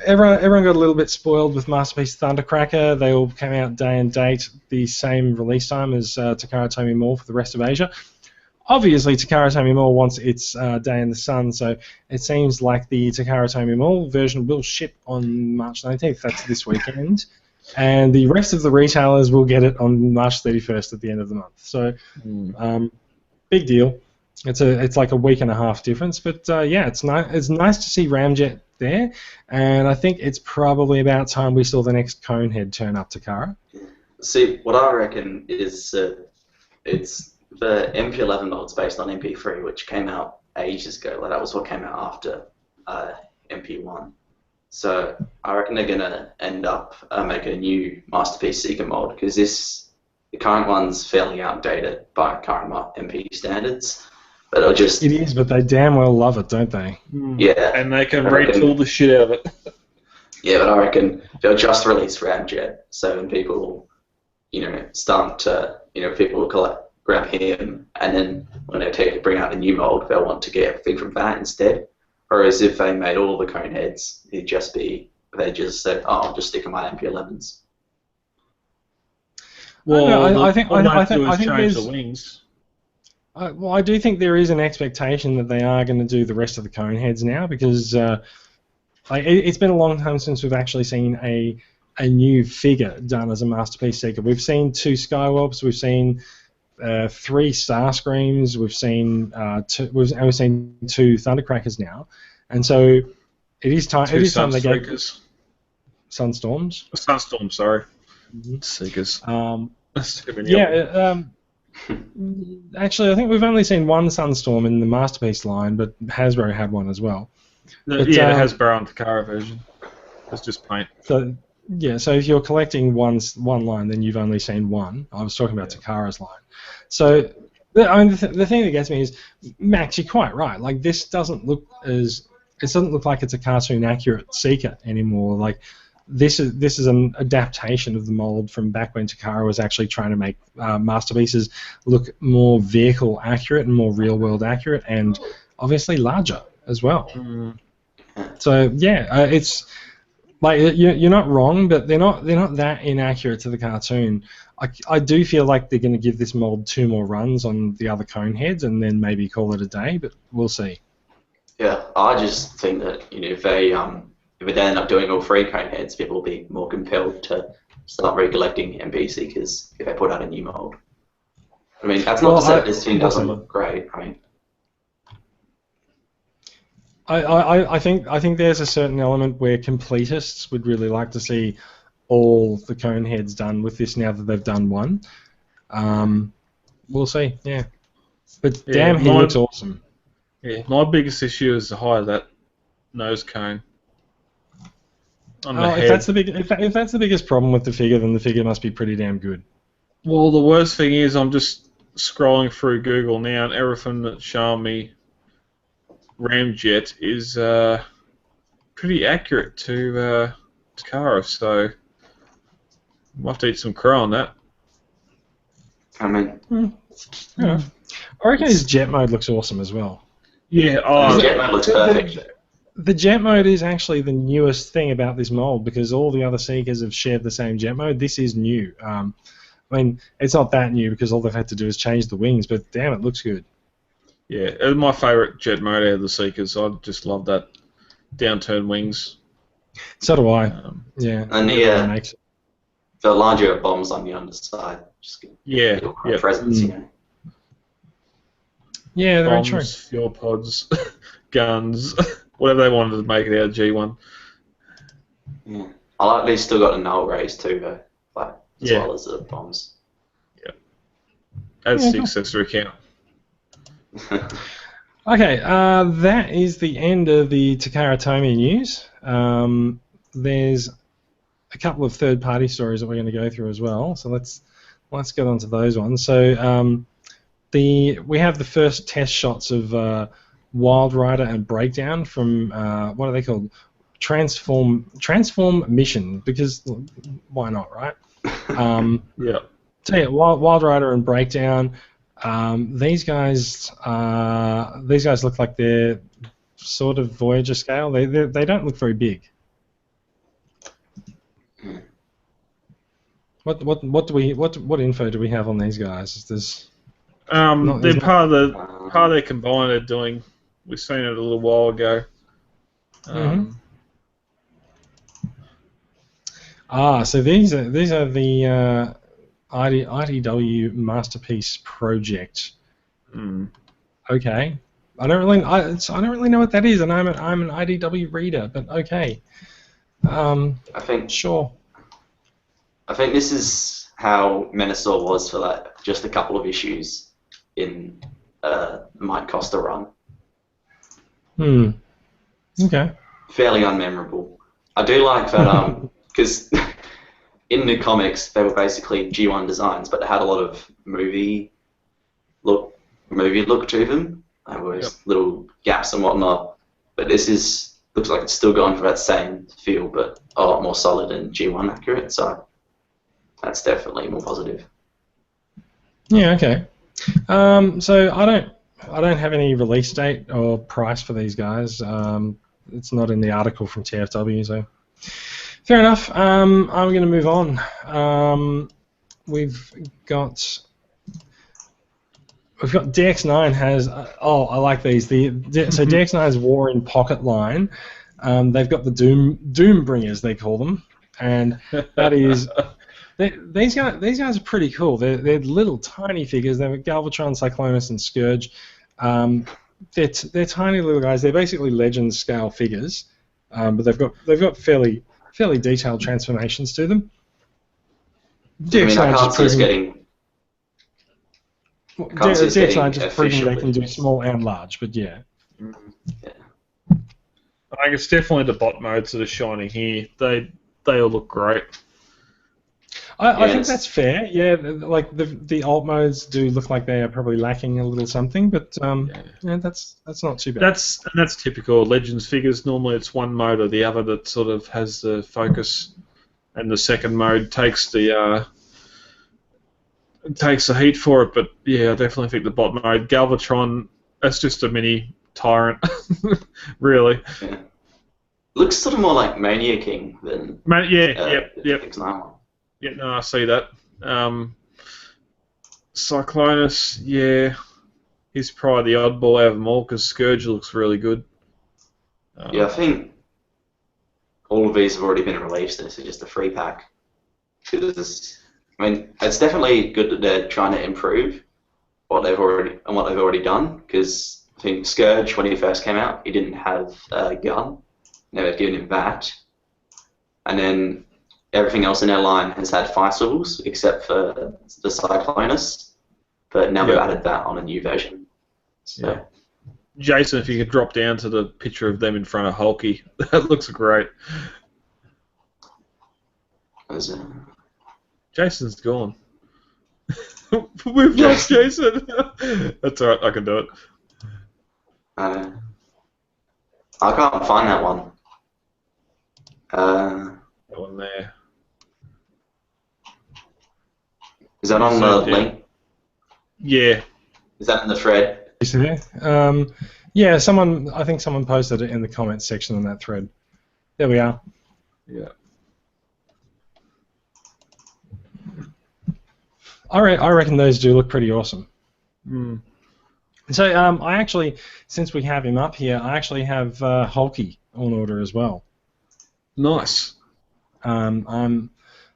everyone got a little bit spoiled with Masterpiece Thundercracker. They all came out day and date, the same release time as Takara Tomy Mall for the rest of Asia. Obviously, Takara Tomy Mall wants its day in the sun, so it seems like the Takara Tomy Mall version will ship on March 19th. That's this weekend. And the rest of the retailers will get it on March 31st at the end of the month. So, big deal. It's like a week and a half difference, but yeah, it's nice to see Ramjet there, and I think it's probably about time we saw the next Conehead turn up, Takara. See, what I reckon is it's the MP11 mold's based on MP3, which came out ages ago. Like that was what came out after MP1. So I reckon they're gonna end up making a new Masterpiece Seeker mold because the current one's fairly outdated by current MP standards. But it'll just... It is, but they damn well love it, don't they? Yeah. And they can retool the shit out of it. Yeah, but I reckon they'll just release Ramjet, so when people, start to, people will grab him, and then when they bring out the new mold, they'll want to get everything from that instead. Whereas if they made all the Coneheads, they just said, oh, I'll just stick on my MP11s. Well, I think change the wings. Well, I do think there is an expectation that they are going to do the rest of the Coneheads now because it's been a long time since we've actually seen a new figure done as a Masterpiece Seeker. We've seen 2 Skywalks, we've seen 3 Starscreams, we've seen 2 Thundercrackers now, and so it is time. It is time they get Sunstorms. Sunstorm, sorry. Seekers. Actually, I think we've only seen 1 Sunstorm in the Masterpiece line, but Hasbro had one as well. The Hasbro and Takara version. It's just paint. So if you're collecting one line, then you've only seen 1. I was talking about Takara's line. So the thing that gets me is, Max, you're quite right. Like this doesn't look like it's a cartoon accurate Seeker anymore. Like this is an adaptation of the mold from back when Takara was actually trying to make masterpieces look more vehicle accurate and more real world accurate, and obviously larger as well. So yeah, it's like you're not wrong, but they're not that inaccurate to the cartoon. I do feel like they're going to give this mold 2 more runs on the other Coneheads and then maybe call it a day, but we'll see. Yeah, I just think that if they end up doing all 3 Coneheads, people will be more compelled to start recollecting MP Seekers if they put out a new mold. I mean, that's not to say this thing doesn't look great. I think there's a certain element where completists would really like to see all the Coneheads done with this now that they've done 1. We'll see, yeah. But damn, he looks awesome. Yeah, my biggest issue is the height of that nose cone. If that's the biggest problem with the figure, then the figure must be pretty damn good. Well, the worst thing is I'm just scrolling through Google now, and everything that's showing me Ramjet is pretty accurate to Takara, so I'll have to eat some crow on that. I mean, Yeah. I reckon his jet mode looks awesome as well. Yeah. the Oh, jet mode looks perfect. The jet mode is actually the newest thing about this mold because all the other Seekers have shared the same jet mode. This is new. I mean, it's not that new because all they've had to do is change the wings, but damn, it looks good. yeah. It's my favourite jet mode out of the Seekers. I just love that downturn wings. So do I. And Yeah, it really makes it. the larger bombs on the underside, just give Yeah. a Yeah. presence, you know. Yeah, very true. Bombs, fuel pods, guns, whatever they wanted to make it out of G1. Yeah. I like they've still got the null rays too, though, like as Yeah. well as the bombs. Adds Yeah, to the cool. accessory count. Okay, that is the end of the Takara Tomy news. There's a couple of third-party stories that we're going to go through as well, so let's get on to those ones. So we have the first test shots of Wild Rider and Breakdown from what are they called? Transform Mission, because why not, right? Yeah. So yeah, Wild Rider and Breakdown. These guys look like they're sort of Voyager scale. They don't look very big. What info do we have on these guys? There's They're part of their combine they're doing. We've seen it a little while ago. So these are the IDW Masterpiece Project. Okay, I don't really know what that is, and I'm an IDW reader, but okay. I think Sure. I think this is how Menasor was for like just a couple of issues in Mike Costa run. Okay. Fairly unmemorable. I do like that because in the comics they were basically G1 designs, but they had a lot of movie look to them. There was little gaps and whatnot. But this looks like it's still going for that same feel, but a lot more solid and G1 accurate. So that's definitely more positive. Yeah. Okay. So I don't have any release date or price for these guys. It's not in the article from TFW, so fair enough. I'm going to move on. We've got DX9 has. I like these. So DX9's War in Pocket line. They've got the Doom Bringers, they call them, and that is. These guys are pretty cool. They're little tiny figures. They've got Galvatron, Cyclonus, and Scourge. They're tiny little guys. They're basically Legends scale figures, but they've got fairly detailed transformations to them. DX9 just proving they can do small and large, but yeah. I think it's definitely the bot modes that are shining here. They all look great. I think that's fair. Yeah, like the alt modes do look like they are probably lacking a little something, but that's not too bad. That's typical Legends figures. Normally, it's one mode or the other that sort of has the focus, and the second mode takes the heat for it. But yeah, I definitely think the bot mode Galvatron, that's just a mini tyrant, really. Yeah. Looks sort of more like Mania King than yep. X9 one. Yeah, no, I see that. Cyclonus, yeah, he's probably the oddball out of them all because Scourge looks really good. I think all of these have already been released. This is just a free pack. It's definitely good that they're trying to improve what they've already done. Because I think Scourge, when he first came out, he didn't have a gun. Now they've given him that, and then everything else in their line has had fire swivels except for the Cyclonus, but now they've added that on a new version. So. Yeah. Jason, if you could drop down to the picture of them in front of Hulky, that looks great. Jason's gone. We've lost Jason. That's alright, I can do it. I can't find that one. That one there. Is that on the link? Yeah. Is that in the thread? Is there? Yeah, I think someone posted it in the comments section on that thread. There we are. Yeah. I reckon those do look pretty awesome. Mm. So I actually, since we have him up here, I actually have Hulky on order as well. Nice. I'm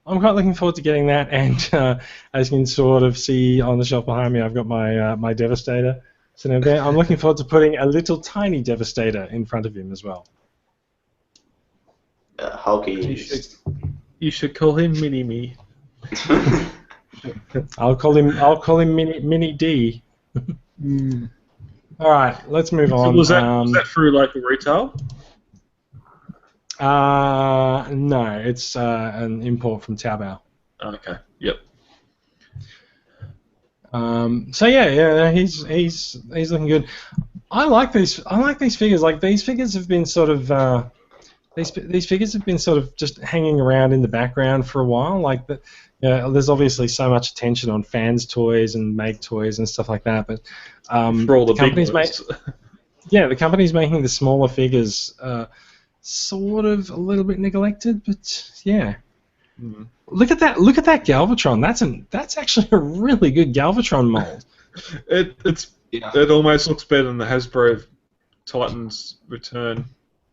quite looking forward to getting that, and as you can sort of see on the shelf behind me, I've got my Devastator sitting there. I'm looking forward to putting a little tiny Devastator in front of him as well. Hulky. You should call him Mini Me. I'll call him Mini D. Mm. All right, let's move on. Was that through local retail? No, it's an import from Taobao. Okay. Yep. So yeah, he's looking good. I like these figures. Like these figures have been sort of these figures have been sort of just hanging around in the background for a while. Like there's obviously so much attention on fans' toys and make toys and stuff like that, but for all the companies big ones. the companies making the smaller figures sort of a little bit neglected, but yeah. Mm. Look at that Galvatron. That's actually a really good Galvatron mold. It almost looks better than the Hasbro Titans Return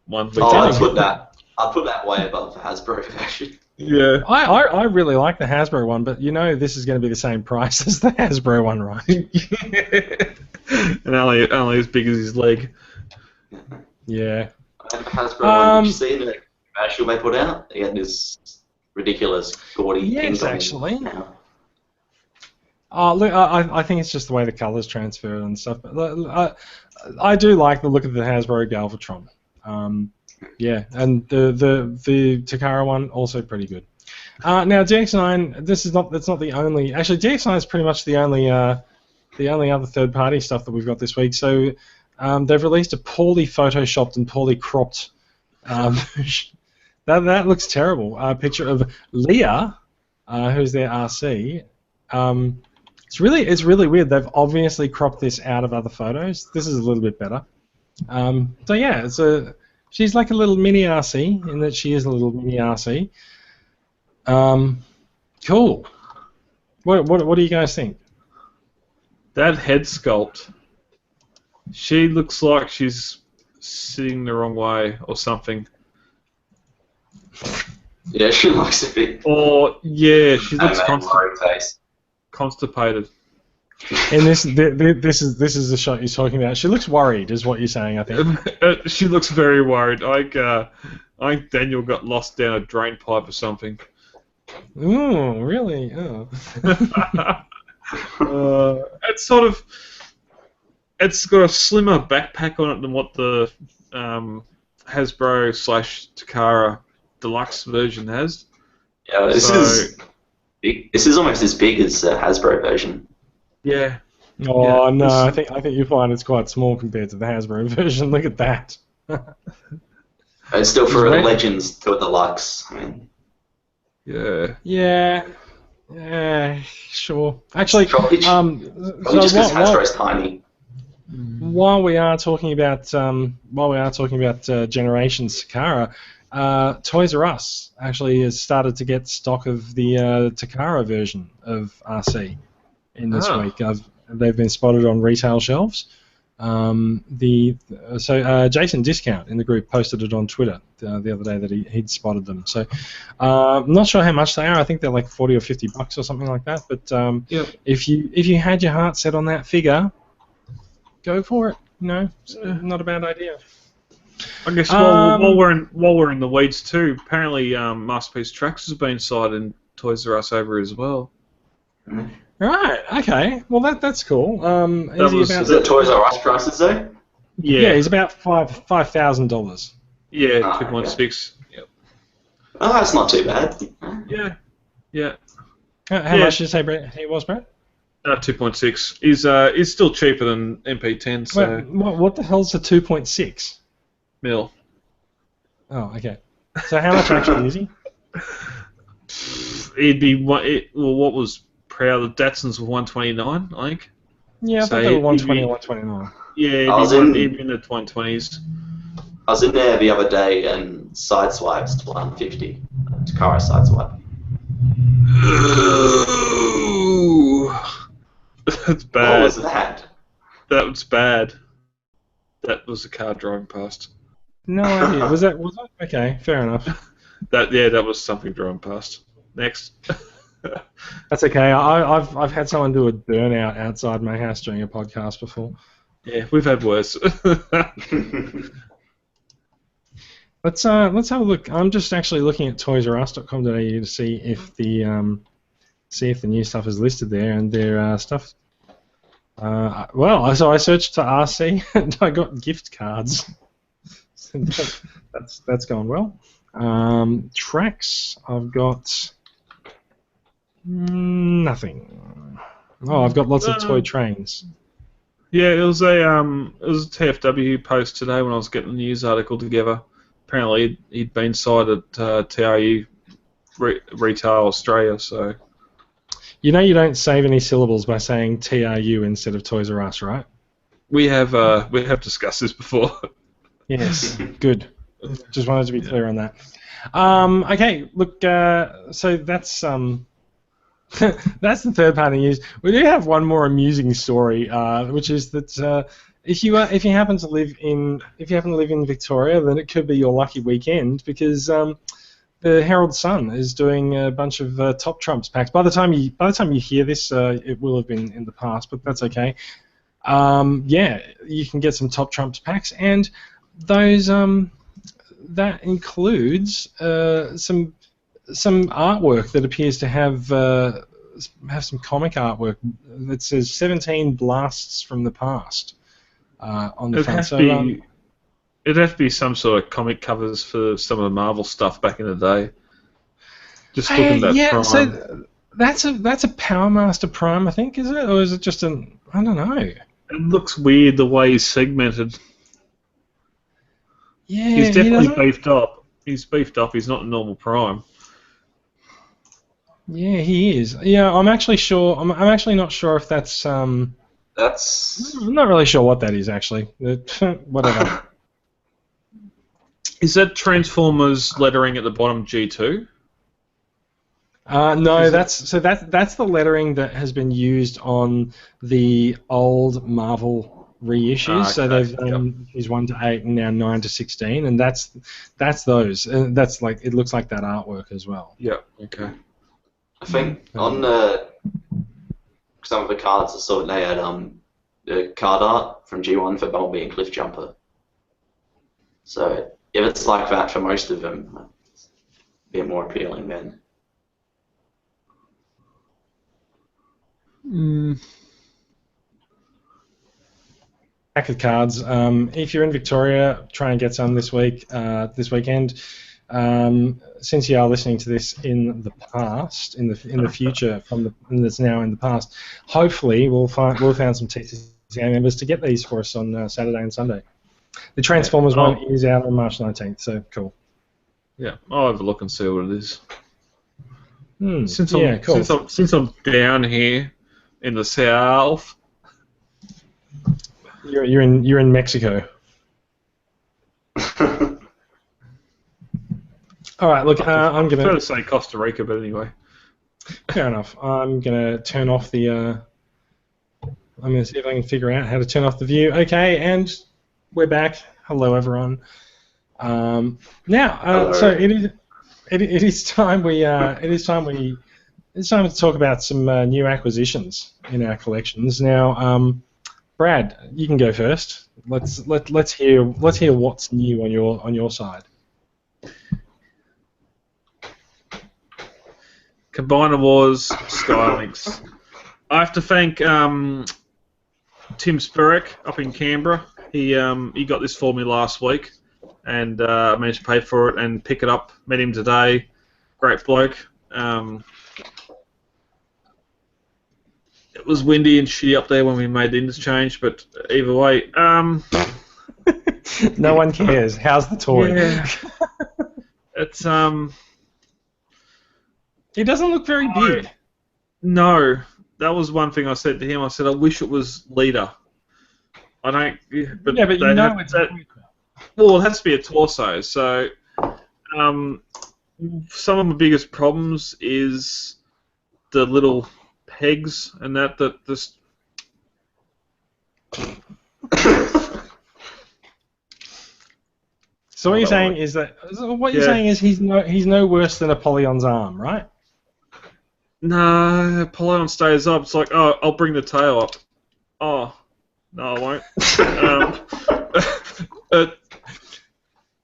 one. I'd put that way above the Hasbro version. Yeah. I really like the Hasbro one, but you know this is going to be the same price as the Hasbro one, right? And only as big as his leg. And Yeah. the Hasbro one, did you see the commercial they put out? They had this ridiculous gaudy pink actually. now. Look, I think it's just the way the colours transfer and stuff. But I do like the look of the Hasbro Galvatron. Yeah, and the Takara one also pretty good. Now DX9, that's not the only. Actually, DX9 is pretty much the only other third-party stuff that we've got this week. So they've released a poorly photoshopped and poorly cropped. That looks terrible. A picture of Leah, who's their RC. It's really weird. They've obviously cropped this out of other photos. This is a little bit better. So yeah, she's like a little mini RC in that she is a little mini RC. Cool. What do you guys think? That head sculpt. She looks like she's sitting the wrong way or something. Yeah, she looks a bit. Or yeah, she looks constipated. And this is the shot you're talking about. She looks worried, is what you're saying, I think. She looks very worried. I think Daniel got lost down a drain pipe or something. Ooh, really? Oh. It's sort of. It's got a slimmer backpack on it than what the Hasbro / Takara Deluxe version has. Yeah, this is big. This is almost as big as the Hasbro version. Yeah. Oh yeah, no, I think you find it's quite small compared to the Hasbro version. Look at that. It's still for Legends to a Deluxe. I mean. Yeah. Yeah, sure. Actually, probably just because Hasbro's tiny. While we are talking about Generations Takara, Toys R Us actually has started to get stock of the Takara version of RC in this week. They've been spotted on retail shelves. Jason Discount in the group posted it on Twitter the other day that he'd spotted them. So I'm not sure how much they are. I think they're like $40 or $50 or something like that. But if you had your heart set on that figure, go for it. It's not a bad idea. I guess while we're in the weeds too, apparently Masterpiece Tracks has been sighted in Toys R Us over as well. Right. Okay. Well, that's cool. Is it Toys R Us prices though? Yeah, he's about $5,000. Yeah, 2.6. Yep. Oh, that's not too bad. Yeah. How much did you say, Brett? He was, Brett? 2.6 is still cheaper than MP10. So what the hell's a 2.6 mil? Oh, okay. So how much actually is he? He'd be what was proud of Datsun's 129, I think. Yeah, I So thought they were he'd 120 be- or 129. Yeah, I was he'd in be in the 120s. I was in there the other day and sideswipes to 150. Takara sideswipe. That's What bad. was that? That was bad. That was a car driving past. No idea. Was it? Okay, fair enough. That was something driving past. Next. That's okay. I've had someone do a burnout outside my house during a podcast before. Yeah, we've had worse. Let's have a look. I'm just actually looking at toysrus.com.au to see if the new stuff is listed there, and their stuff. Well, so I searched for RC and I got gift cards. So that's gone well. Tracks, I've got nothing. Oh, I've got lots of toy trains. Yeah, it was a TFW post today when I was getting the news article together. Apparently, he'd been signed at TRU Retail Australia. So You know you don't save any syllables by saying TRU instead of Toys R Us, right? we have discussed this before. Yes, good. Just wanted to be clear on that. Okay, look. So that's that's the third party news. We do have one more amusing story, which is that if you happen to live in Victoria, then it could be your lucky weekend because the Herald Sun is doing a bunch of Top Trumps packs. By the time you hear this, it will have been in the past, but that's okay. Yeah, you can get some Top Trumps packs, and those that includes some artwork that appears to have some comic artwork that says 17 blasts from the past on the front. It'd have to be some sort of comic covers for some of the Marvel stuff back in the day. Just looking at that Prime. So that's a Power Master Prime, I think, is it, or is it just an? I don't know. It looks weird the way he's segmented. Yeah, he's definitely beefed up. He's beefed up. He's not a normal Prime. Yeah, he is. Yeah, I'm actually sure. I'm actually not sure if that's. That's. I'm not really sure what that is actually. Whatever. Is that Transformers lettering at the bottom G2? No, that's the lettering that has been used on the old Marvel reissues. So they've done issues 1 to 8 and now 9 to 16, and that's those. And that's like it looks like that artwork as well. Yeah. Okay. I think on some of the cards I saw they had the card art from G1 for Bumblebee and Cliff Jumper. So if it's like that for most of them, it's a bit more appealing then. Pack of cards. If you're in Victoria, try and get some this weekend. Since you are listening to this in the past, in the future, that's now in the past, hopefully we'll found some TCCA members to get these for us on Saturday and Sunday. The Transformers one is out on March 19th, so cool. Yeah, I'll have a look and see what it is. Cool. Since I'm down here in the south. You're in Mexico. All right, look, I'm gonna. I prefer to say Costa Rica, but anyway. Fair enough. I'm gonna turn off the. I'm gonna see if I can figure out how to turn off the view. Okay, and we're back. Hello, everyone. Now, so it is time to talk about some new acquisitions in our collections. Now, Brad, you can go first. Let's hear what's new on your side. Combiner Wars Skylinks. I have to thank Tim Spurek up in Canberra. He got this for me last week, and I managed to pay for it and pick it up. Met him today. Great bloke. It was windy and shitty up there when we made the interchange, but either way. No one cares. How's the toy? Yeah. It's It doesn't look very big. No, that was one thing I said to him. I said, I wish it was leader. I don't. But yeah, but you know it's well, it has to be a torso. So, some of my biggest problems is the little pegs and that just. So what you're saying is that he's no worse than Apollyon's arm, right? No, Apollyon stays up. It's like, oh, I'll bring the tail up. Oh, no, I won't.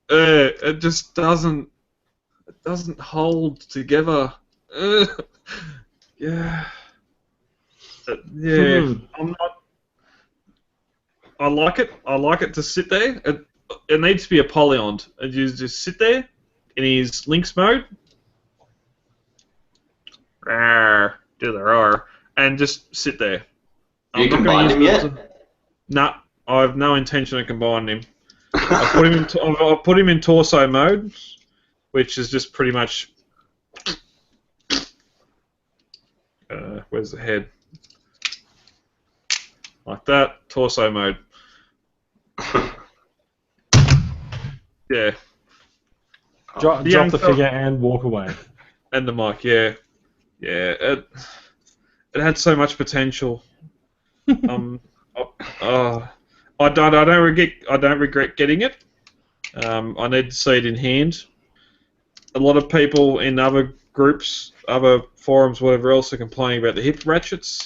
It just doesn't hold together. Yeah. I'm not. I like it. I like it to sit there. It needs to be Apollyon. And you just sit there in his Lynx mode. Do the roar, and just sit there. Have you combined him yet? Nah, I have no intention of combining him. I put him in torso mode, which is just pretty much. Where's the head? Like that, torso mode. Yeah. Drop the figure and walk away. And the mic, yeah. Yeah, it had so much potential. I don't regret getting it. I need to see it in hand. A lot of people in other groups, other forums, whatever else, are complaining about the hip ratchets.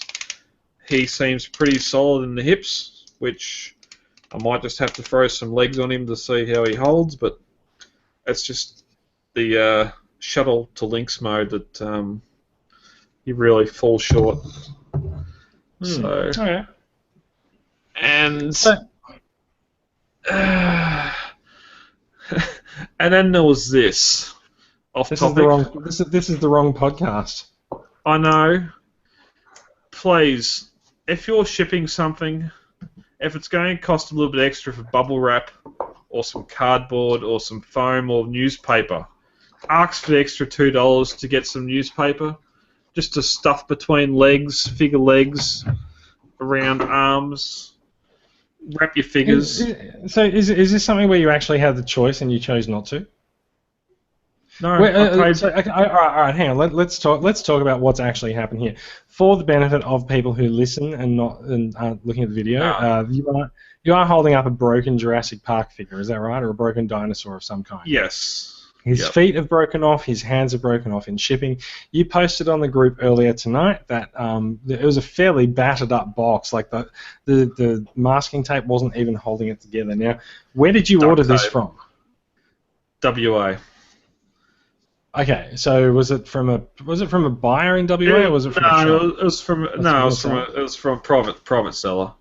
He seems pretty solid in the hips, which I might just have to throw some legs on him to see how he holds. But it's just the shuttle to Lynx mode that. You really fall short. So, okay. And and then there was this. This is the wrong podcast. I know. Please, if you're shipping something, if it's going to cost a little bit extra for bubble wrap, or some cardboard, or some foam, or newspaper, ask for the extra $2 to get some newspaper. Just to stuff between legs, figure legs, around arms, wrap your figures. Is this something where you actually had the choice and you chose not to? No. All right, hang on. Let's talk about what's actually happened here. For the benefit of people who listen and aren't looking at the video, you are holding up a broken Jurassic Park figure. Is that right, or a broken dinosaur of some kind? Yes. His feet have broken off, his hands have broken off in shipping. You posted on the group earlier tonight that it was a fairly battered up box, like the masking tape wasn't even holding it together. Now, where did you order this from? WA. Okay, so was it from a buyer in WA, or was it from a shop? It was from a private seller.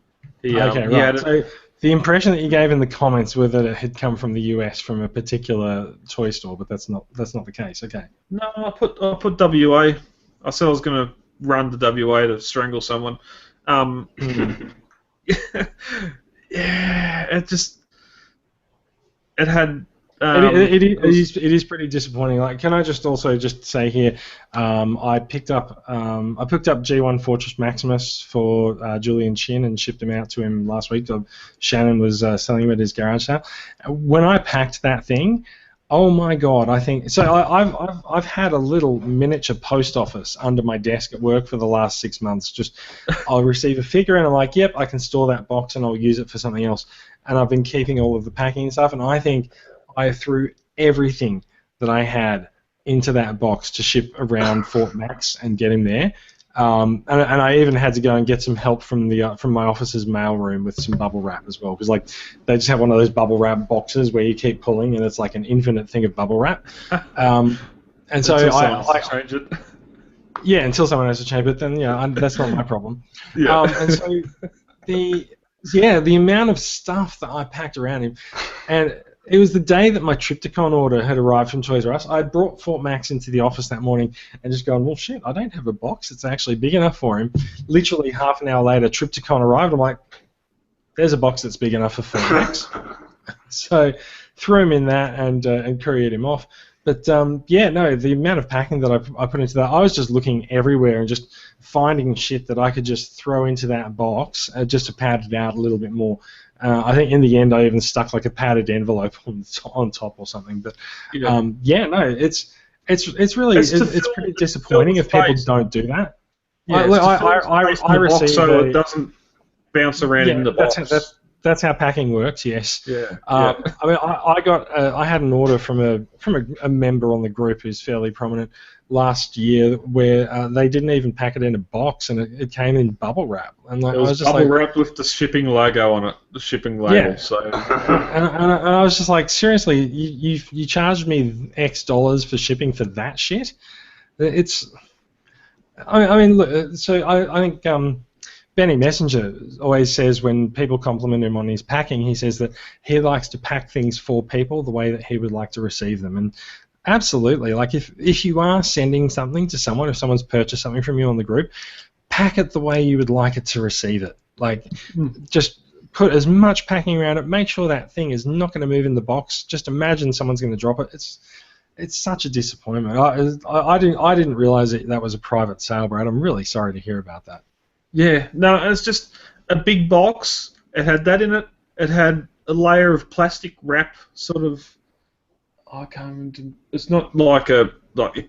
Okay, right. So the impression that you gave in the comments were that it had come from the US from a particular toy store, but that's not the case. Okay. No, I put WA. I said I was going to run to WA to strangle someone. Yeah, it had. It is pretty disappointing. Like, can I just say here, I picked up G1 Fortress Maximus for Julian Chin and shipped him out to him last week. Shannon was selling him at his garage sale. When I packed that thing, oh my god! I think so. I've had a little miniature post office under my desk at work for the last 6 months. Just I'll receive a figure and I'm like, yep, I can store that box and I'll use it for something else. And I've been keeping all of the packing and stuff, and I think I threw everything that I had into that box to ship around Fort Max and get him there. And I even had to go and get some help from my office's mail room with some bubble wrap as well, because like they just have one of those bubble wrap boxes where you keep pulling and it's like an infinite thing of bubble wrap. And so I change it. Yeah, until someone has to change it, then that's not my problem. Yeah. And so the amount of stuff that I packed around him, and it was the day that my Triptychon order had arrived from Toys R Us. I brought Fort Max into the office that morning and just gone, well, shit, I don't have a box that's actually big enough for him. Literally half an hour later, Triptychon arrived. I'm like, there's a box that's big enough for Fort Max. So threw him in that and couriered him off. But yeah, no, the amount of packing that I put into that, I was just looking everywhere and just finding shit that I could just throw into that box just to pad it out a little bit more. I think in the end I even stuck like a padded envelope on top or something. But yeah, no, it's really it's pretty disappointing if people don't do that. Yeah, I receive so it doesn't bounce around in the box. That's how packing works. Yes. Yeah. I mean, I had an order from a member on the group who's fairly prominent last year where they didn't even pack it in a box and it came in bubble wrap. And like, it was just bubble wrapped with the shipping logo on it, the shipping label. Yeah. So. and I was just like, seriously, you charged me X dollars for shipping for that shit? It's. I mean, look. So I think. Benny Messenger always says when people compliment him on his packing, he says that he likes to pack things for people the way that he would like to receive them. And absolutely, like if you are sending something to someone, if someone's purchased something from you on the group, pack it the way you would like it to receive it. Like just put as much packing around it. Make sure that thing is not going to move in the box. Just imagine someone's going to drop it. It's such a disappointment. I didn't realize that was a private sale, Brad. I'm really sorry to hear about that. Yeah, no, it's just a big box. It had that in it. It had a layer of plastic wrap, sort of. I can't. It's not like a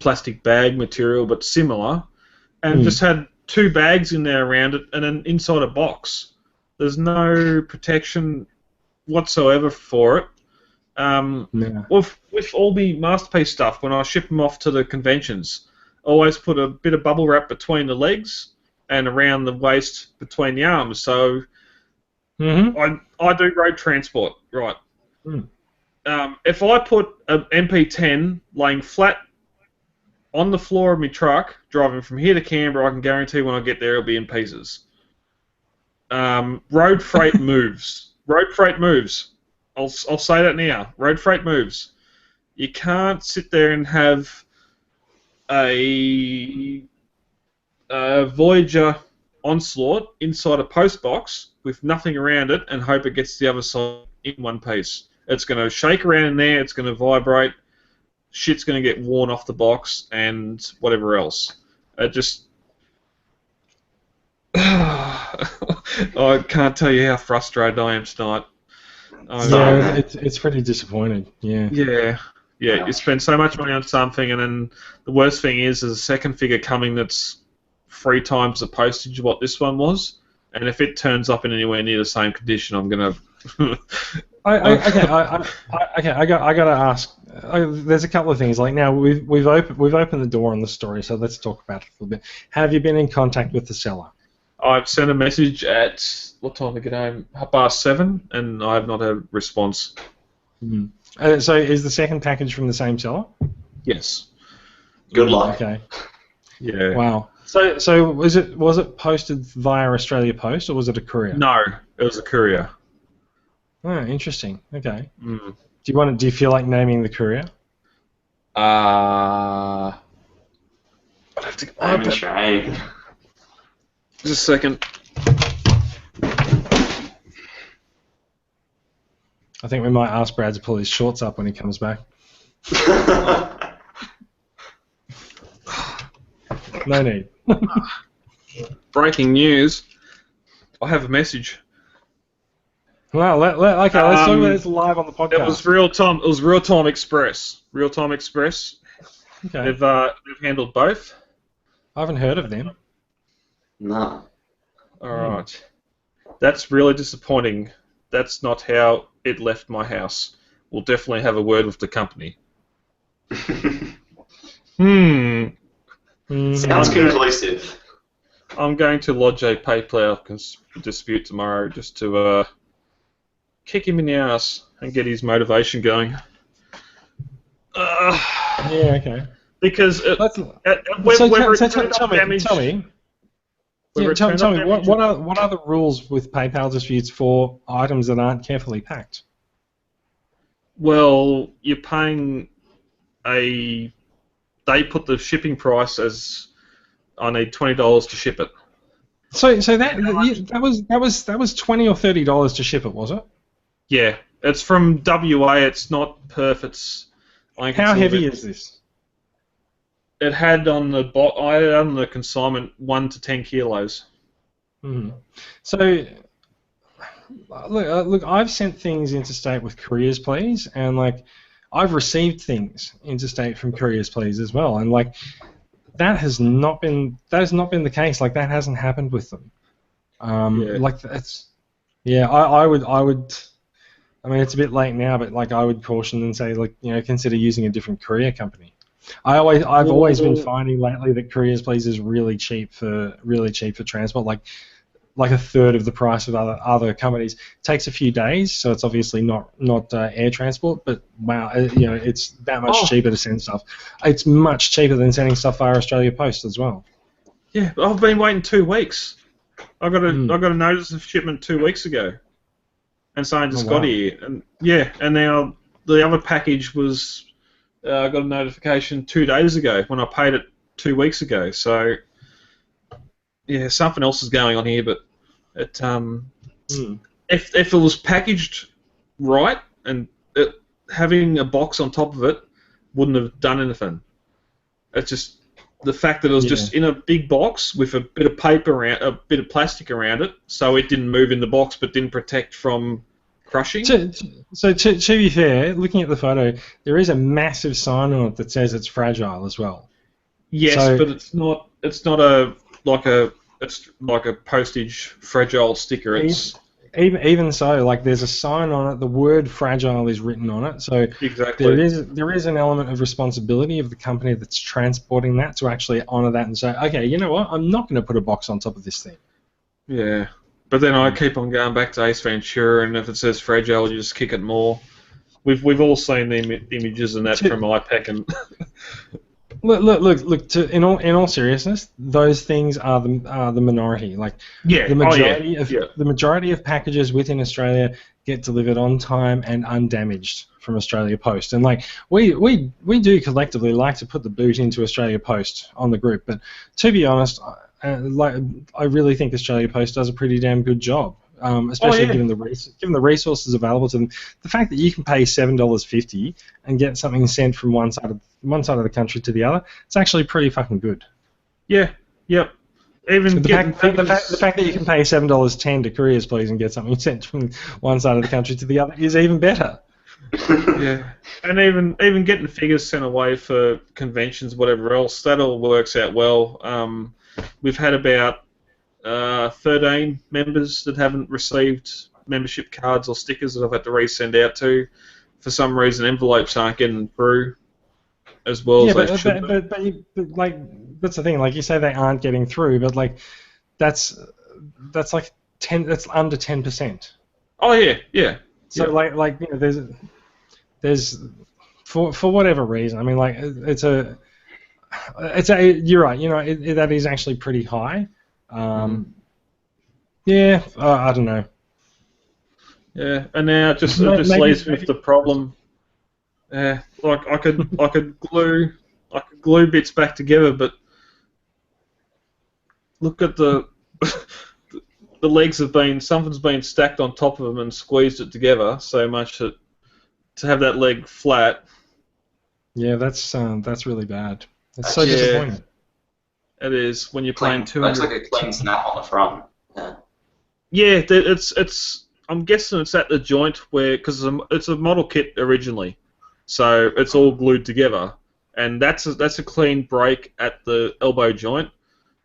plastic bag material, but similar, and just had 2 bags in there around it, and then inside a box. There's no protection whatsoever for it. With all the Masterpiece stuff, when I ship them off to the conventions, I always put a bit of bubble wrap between the legs and around the waist between the arms. So I do road transport, right? If I put an MP10 laying flat on the floor of my truck, driving from here to Canberra, I can guarantee when I get there it'll be in pieces. Road freight moves. Road freight moves. I'll say that now. Road freight moves. You can't sit there and have a Voyager Onslaught inside a post box with nothing around it and hope it gets to the other side in one piece. It's going to shake around in there, it's going to vibrate, shit's going to get worn off the box and whatever else. It just... I can't tell you how frustrated I am tonight. Yeah, it's pretty disappointing, yeah. Yeah, you spend so much money on something and then the worst thing is there's a second figure coming that's 3 times the postage of what this one was, and if it turns up in anywhere near the same condition, I'm gonna. I gotta ask. There's a couple of things. Like now, we've opened the door on the story, so let's talk about it a little bit. Have you been in contact with the seller? I've sent a message at what time to get home? 7:30, and I have not had a response. So is the second package from the same seller? Yes. Good luck. Okay. Yeah. Wow. So was it posted via Australia Post or was it a courier? No, it was a courier. Oh, interesting. Okay. Do you feel like naming the courier? I'd have to. Shame. Just a second. I think we might ask Brad to pull his shorts up when he comes back. No need. Breaking news. I have a message. Well, let's talk about this live on the podcast. It was Real Time Express. Real Time Express. Okay. They've handled both. I haven't heard of them. No. All right. That's really disappointing. That's not how it left my house. We'll definitely have a word with the company. Sounds conclusive. I'm going to lodge a PayPal dispute tomorrow just to kick him in the ass and get his motivation going. Yeah, okay. Because tell me, what are the rules with PayPal disputes for items that aren't carefully packed? Well, you're paying they put the shipping price as I need $20 to ship it. So that was $20 or $30 to ship it, was it? Yeah, it's from WA. It's not Perth. It's I think How it's a little heavy bit- is this? It had on the I had on the consignment 1 to 10 kilos. So, look, I've sent things interstate with couriers, please, and like, I've received things interstate from couriers, please, as well, and like, that has not been the case. Like, that hasn't happened with them. Yeah. Like, that's, yeah, I would. I mean, it's a bit late now, but like, I would caution and say, like, consider using a different courier company. I've always been finding lately that couriers, please, is really cheap for transport. Like a third of the price of other companies. It takes a few days, so it's obviously not air transport. But wow, it's that much cheaper to send stuff. It's much cheaper than sending stuff via Australia Post as well. Yeah, I've been waiting 2 weeks. I got a notice of shipment 2 weeks ago, and saying just got here, and and now the other package was. I got a notification 2 days ago when I paid it 2 weeks ago. So yeah, something else is going on here, but it if it was packaged right and having a box on top of it wouldn't have done anything. It's just the fact that it was just in a big box with a bit of paper around, a bit of plastic around it, so it didn't move in the box but didn't protect from crushing. So to be fair, looking at the photo, there is a massive sign on it that says it's fragile as well. Yes, but it's not like a postage fragile sticker. It's even so, like, there's a sign on it. The word fragile is written on it. So exactly. there is an element of responsibility of the company that's transporting that to actually honour that and say, okay, you know what, I'm not going to put a box on top of this thing. Yeah. But then I keep on going back to Ace Ventura, and if it says fragile, you just kick it more. We've all seen the images and that from IPEC and. Look. In all seriousness, those things are the minority. Like the majority of packages within Australia get delivered on time and undamaged from Australia Post. And like we do collectively like to put the boot into Australia Post on the group, but to be honest. I really think Australia Post does a pretty damn good job, especially given the resources available to them. The fact that you can pay $7.50 and get something sent from one side of the country to the other, it's actually pretty fucking good. Yeah. Yep. Even the fact that you can pay $7.10 to couriers, please, and get something sent from one side of the country to the other is even better. Yeah, and even getting figures sent away for conventions, whatever else, that all works out well. We've had about 13 members that haven't received membership cards or stickers that I've had to resend out to. For some reason, envelopes aren't getting through as well as they should. But like, that's the thing. Like, you say they aren't getting through, but like, that's like 10. That's under 10%. Oh yeah. So like there's for whatever reason. I mean, like, you're right. That is actually pretty high. Yeah, I don't know. Yeah, and now it just leaves me with the problem. Yeah, like I could glue bits back together, but look at the legs something's been stacked on top of them and squeezed it together so much that to have that leg flat. Yeah, that's really bad. It's so disappointing. It is when you're playing 200. Looks like a clean snap on the front. Yeah. Yeah, it's. I'm guessing it's at the joint where, because it's a model kit originally, so it's all glued together, and that's a clean break at the elbow joint,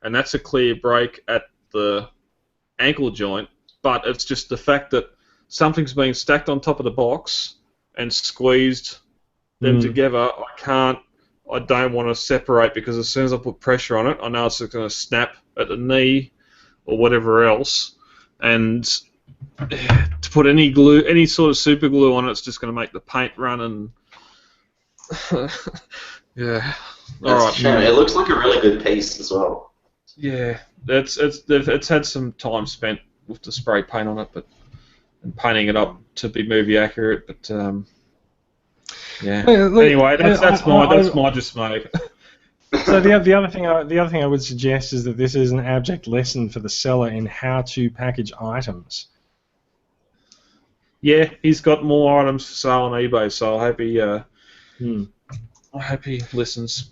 and that's a clear break at the ankle joint. But it's just the fact that something's been stacked on top of the box and squeezed them together. I don't want to separate, because as soon as I put pressure on it, I know it's going to snap at the knee or whatever else. And to put any sort of super glue on it, it's just going to make the paint run and yeah. All right. It looks like a really good piece as well. Yeah, it's had some time spent with the spray paint on it, and painting it up to be movie accurate, but. Yeah. Look, anyway, that's my dismay. So the other thing I would suggest is that this is an abject lesson for the seller in how to package items. Yeah, he's got more items for sale on eBay, so I hope he Hmm. I hope he listens.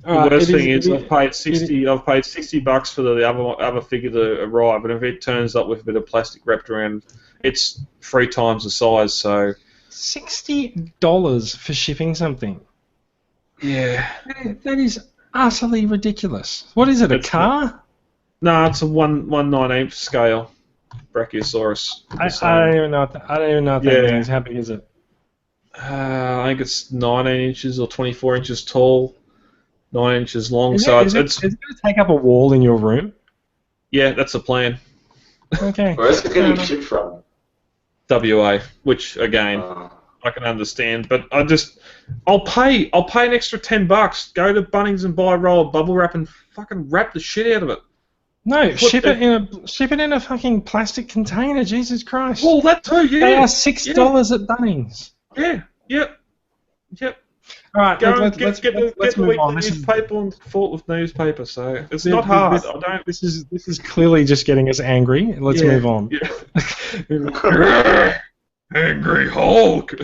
The Alright, worst thing it is I've paid $60 for the other figure to arrive, and if it turns up with a bit of plastic wrapped around, it's 3 times the size. So $60 for shipping something. yeah, That is utterly ridiculous. What is it? A It's car? no, it's a 1/19th scale Brachiosaurus. I don't even know. I don't even know what that Yeah. means. How big is it? I think it's 19 inches or 24 inches tall, 9 inches long. Is So it going to take up a wall in your room? yeah, that's the plan. Okay. Where is it getting shipped from? WA, which again I can understand, but I'll pay an extra $10. Go to Bunnings and buy a roll of bubble wrap and fucking wrap the shit out of it. No, ship it in a fucking plastic container. Jesus Christ! Well, that too, yeah. They are $6 at Bunnings. Yeah, yep. All right, Go let's get move the on. weekly newspaper and fought with newspaper, so it's not hard. This is clearly just getting us angry. Let's move on. Yeah. Angry Hulk.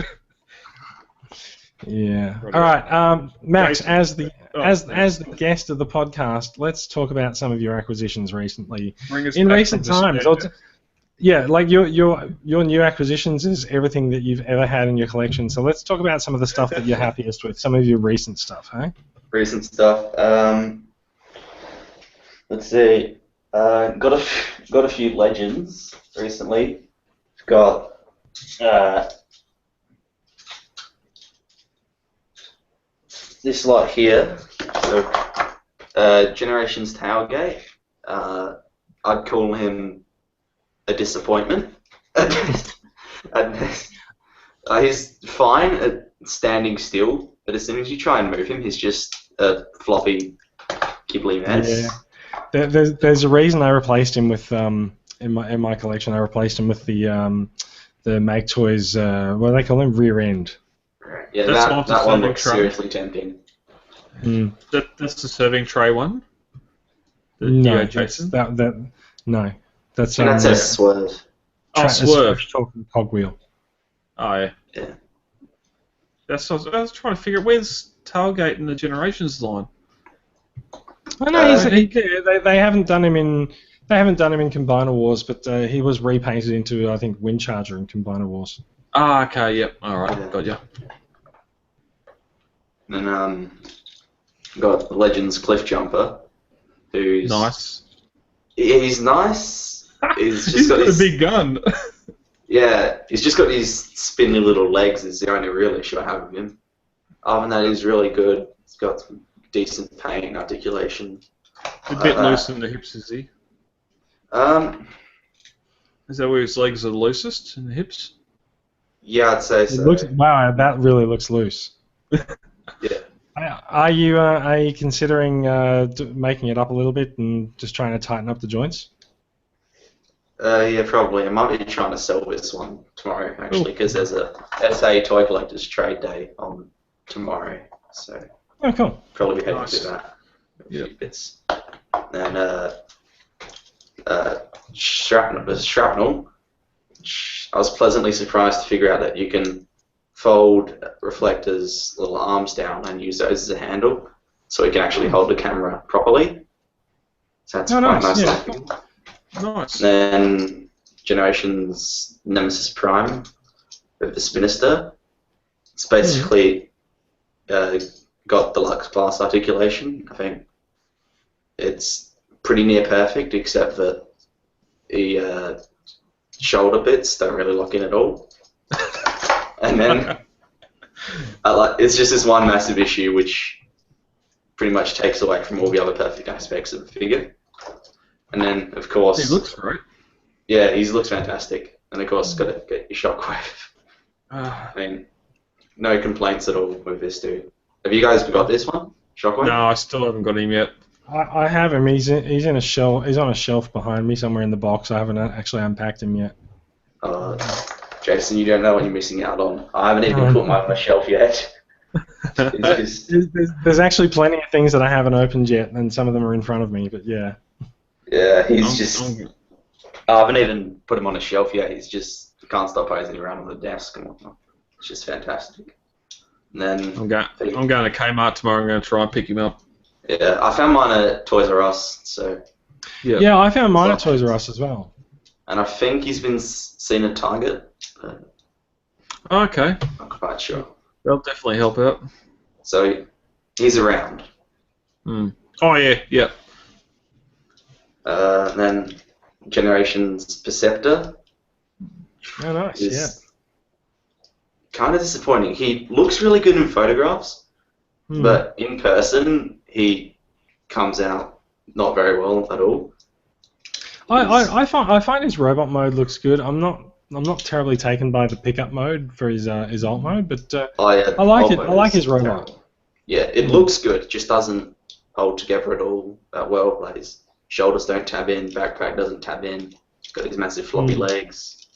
Yeah. All right, Max, Jason. as the guest of the podcast, let's talk about some of your acquisitions recently. Bring us In back recent from times. despair. Yeah, like your new acquisitions is everything that you've ever had in your collection. So let's talk about some of the stuff that you're happiest with. Some of your recent stuff, hey? Recent stuff. Let's see. Got a few legends recently. Got this lot here. So, Generations Tailgate. I'd call him a disappointment. He's fine at standing still, but as soon as you try and move him, he's just a floppy, gibbly mess. Yeah. There's a reason I replaced him with in my collection. I replaced him with the Mag Toys. What do they call him? Rear end. Yeah, That's that one serving looks tray. seriously tempting. Mm. That's the serving tray one. No, Jason. No, that's And that's a swerve. Swerve. Talking cogwheel. Oh yeah. Yeah. I was trying to figure out where's Tailgate in the Generations line. I know they haven't done him in Combiner Wars, but he was repainted into I think Windcharger in Combiner Wars. Ah, okay, yep, all right, Yeah. got you. And got Legends Cliff Jumper, who's Nice. He's nice. He's got a big gun. Yeah, he's just got these spindly little legs. Is the only real issue I have with him. Other than that, he's really good. He's got some decent paint and articulation. A bit loose in the hips, is he? Is that where his legs are loosest in the hips? Yeah, I'd say so. Wow, that really looks loose. Yeah. Are you considering making it up a little bit and just trying to tighten up the joints? Yeah, probably. I might be trying to sell this one tomorrow, actually, because there's a SA Toy Collectors Trade Day on tomorrow. So Oh, cool. probably be heading Nice. to that. A Yep. few bits. And shrapnel. I was pleasantly surprised to figure out that you can fold Reflector's little arms down and use those as a handle, so it can actually hold the camera properly. So that's quite nice, nice. yeah. Looking. Nice. Then Generations Nemesis Prime with the Spinister. It's basically got deluxe glass articulation. I think it's pretty near perfect, except that the shoulder bits don't really lock in at all. And then it's just this one massive issue which pretty much takes away from all the other perfect aspects of the figure. And then, of course... He looks great. Yeah, he looks fantastic. And of course, got to get your Shockwave. I mean, no complaints at all with this dude. Have you guys got this one? Shockwave? No, I still haven't got him yet. I have him. He's in a shelf. He's on a shelf behind me somewhere in the box. I haven't actually unpacked him yet. Jason, you don't know what you're missing out on. I haven't even put mine on the shelf yet. It's just, There's actually plenty of things that I haven't opened yet, and some of them are in front of me. But yeah. yeah, he's just... I haven't even put him on a shelf yet. He's just can't stop posing around on the desk and whatnot. It's just fantastic. And then I'm going to Kmart tomorrow. I'm going to try and pick him up. yeah, I found mine at Toys R Us. So Yeah, I found mine at Toys R Us as well. and I think he's been seen at Target, but Okay, I'm not quite sure. that'll definitely help out. So he's around. Oh yeah. And then Generations Perceptor. Oh, nice. Yeah. Kind of disappointing. He looks really good in photographs, but in person he comes out not very well at all. I find his robot mode looks good. I'm not terribly taken by the pickup mode for his alt mode, but I like it. I like his robot. Terrible. Yeah, it looks good. Just doesn't hold together at all that well. Like his shoulders don't tab in, backpack doesn't tab in. He's got these massive floppy legs.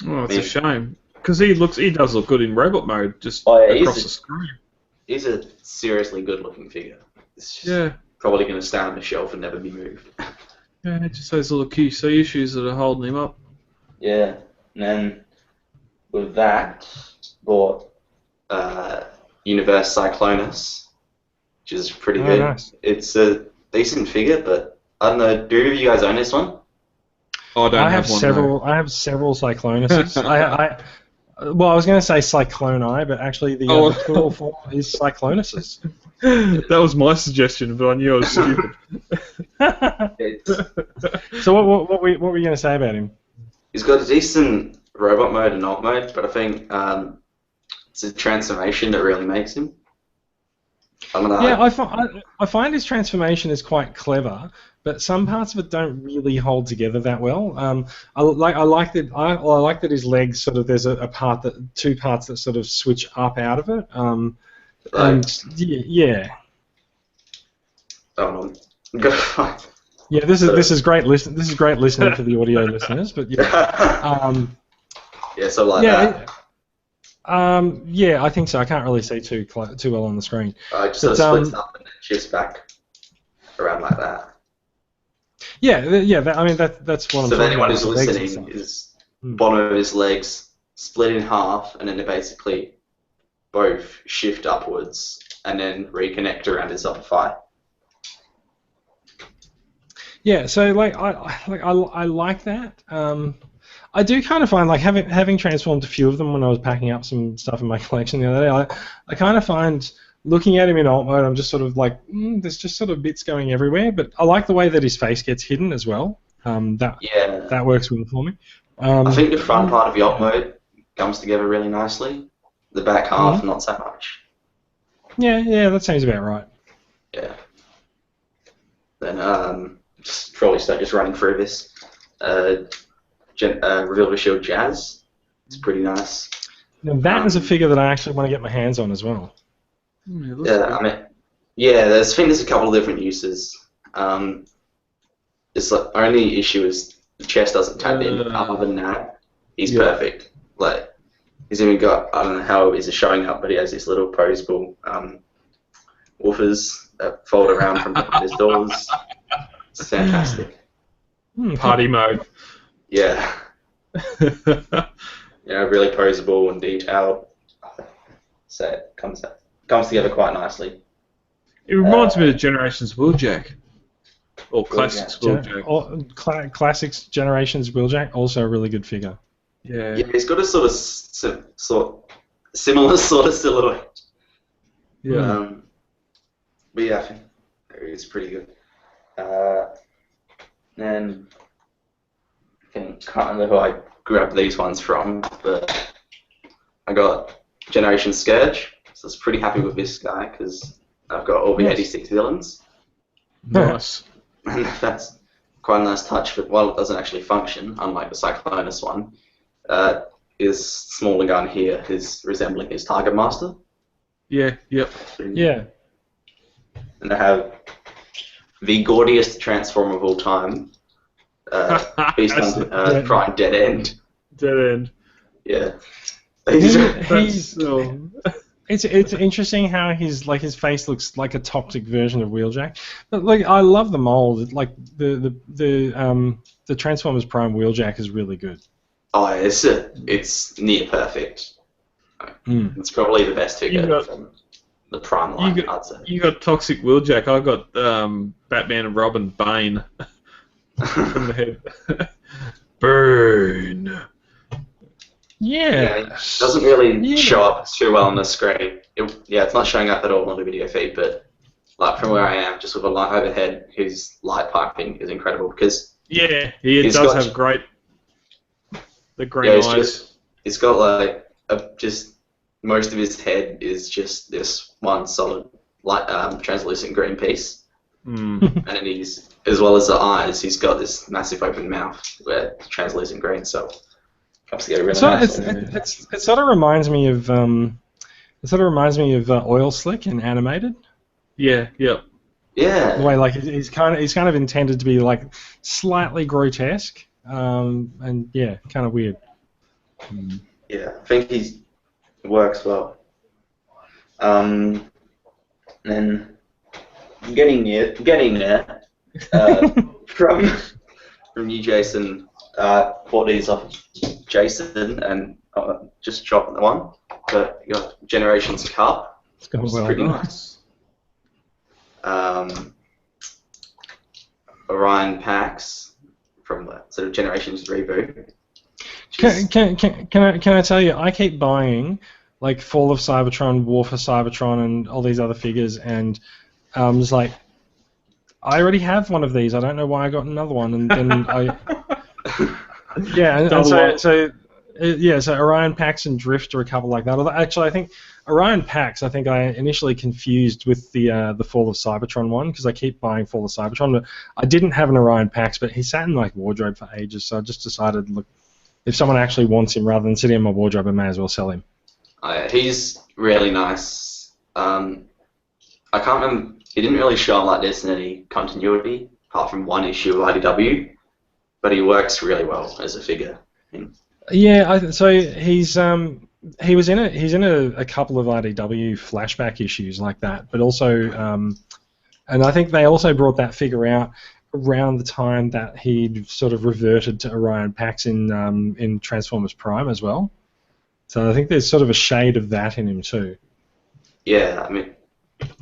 Oh, it's a shame because he does look good in robot mode, just across the screen. He's a seriously good-looking figure. It's just probably going to stay on the shelf and never be moved. Yeah, just those little QC issues that are holding him up. Yeah, and then with that, bought Universe Cyclonus, which is pretty good. Nice. It's a decent figure, but I don't know. Do any of you guys own this one? Oh, I have several. I have several Cyclonuses. Well, I was going to say Cycloni, but actually the plural form is Cyclonuses. That was my suggestion, but I knew I was stupid. So what were you going to say about him? He's got a decent robot mode and alt mode, but I think it's a transformation that really makes him. I don't know. Yeah, I find his transformation is quite clever, but some parts of it don't really hold together that well. I like that his legs sort of there's two parts that sort of switch up out of it. And yeah. Oh, I'm gonna find. Yeah, this is great. This is great listening for the audio listeners, but yeah. Yeah, so like that. Yeah, I think so. I can't really see too well on the screen. Just sort of splits up and then shifts back around like that. Yeah. I mean, that's what I'm talking about. So if anyone who's listening, is bottom of his legs split in half, and then they basically both shift upwards and then reconnect around his upper thigh. Yeah, so I like that. I do kind of find having transformed a few of them when I was packing up some stuff in my collection the other day. I kind of find looking at him in alt mode, I'm just sort of like, there's just sort of bits going everywhere. But I like the way that his face gets hidden as well. That works well for me. I think the front part of the alt mode comes together really nicely. The back half, not so much. Yeah, that seems about right. Yeah. Then probably start just running through this. Reveal the Shield Jazz. It's pretty nice. Now that is a figure that I actually want to get my hands on as well. I think there's a couple of different uses. It's like only issue is the chest doesn't tab in. Other than that, he's perfect. Like he's even got, I don't know how he's showing up, but he has these little posable woofers that fold around from behind his doors. It's fantastic. Party mode. Yeah. Really posable and detailed. So it comes together quite nicely. It reminds me of Generations Wheeljack. Or Classics Wheeljack. Classics Generations Wheeljack, also a really good figure. Yeah, he's got a sort similar sort of silhouette. Yeah. But yeah, I think it's pretty good. Then I can't remember who I grabbed these ones from, but I got Generation Scourge, so I was pretty happy with this guy because I've got all the 86 villains. Nice. And that's quite a nice touch, but while it doesn't actually function, unlike the Cyclonus one, his smaller gun here is resembling his Target Master. Yeah, yep. Yeah. And I have the gaudiest transform of all time, Beast on Prime Dead End. Dead End. Yeah. It's interesting how his face looks like a toxic version of Wheeljack, but I love the mold. Like the Transformers Prime Wheeljack is really good. Oh, it's near perfect. It's probably the best figure got- from the Prime line, I'd say. You got Toxic Wheeljack. I got Batman and Robin Bane from the head. Burn. Yeah. It doesn't really show up too well on the screen. It's not showing up at all on the video feed, but like from where I am, just with a light overhead, his light piping is incredible because Yeah, he He's does got- have the green eyes. He's got like just most of his head is just this one solid light translucent green piece, and then he's as well as the eyes, he's got this massive open mouth where it's translucent green. So comes together really nice. It sort of reminds me of Oil Slick in animated. Yeah, yep. Yeah. The way like he's kind of intended to be like slightly grotesque, and yeah, kind of weird. Yeah, I think he works well. Then getting there. From you, Jason. Bought these off Jason and just dropped the one. But you got Generations Cup. It's going It's well. pretty nice. Orion Pax from the sort of Generations reboot. Can I tell you? I keep buying like Fall of Cybertron, War for Cybertron, and all these other figures, and just like I already have one of these. I don't know why I got another one, and then I so Orion Pax and Drift are a couple like that. Although actually, I think Orion Pax, I initially confused with the Fall of Cybertron one because I keep buying Fall of Cybertron. But I didn't have an Orion Pax, but he sat in my wardrobe for ages, so I just decided, look, if someone actually wants him rather than sitting in my wardrobe, I may as well sell him. He's really nice. I can't remember. He didn't really show up like this in any continuity, apart from one issue of IDW, but he works really well as a figure. Yeah, so he's he's in a couple of IDW flashback issues like that, but also and I think they also brought that figure out around the time that he'd sort of reverted to Orion Pax in Transformers Prime as well. So I think there's sort of a shade of that in him too. Yeah, I mean,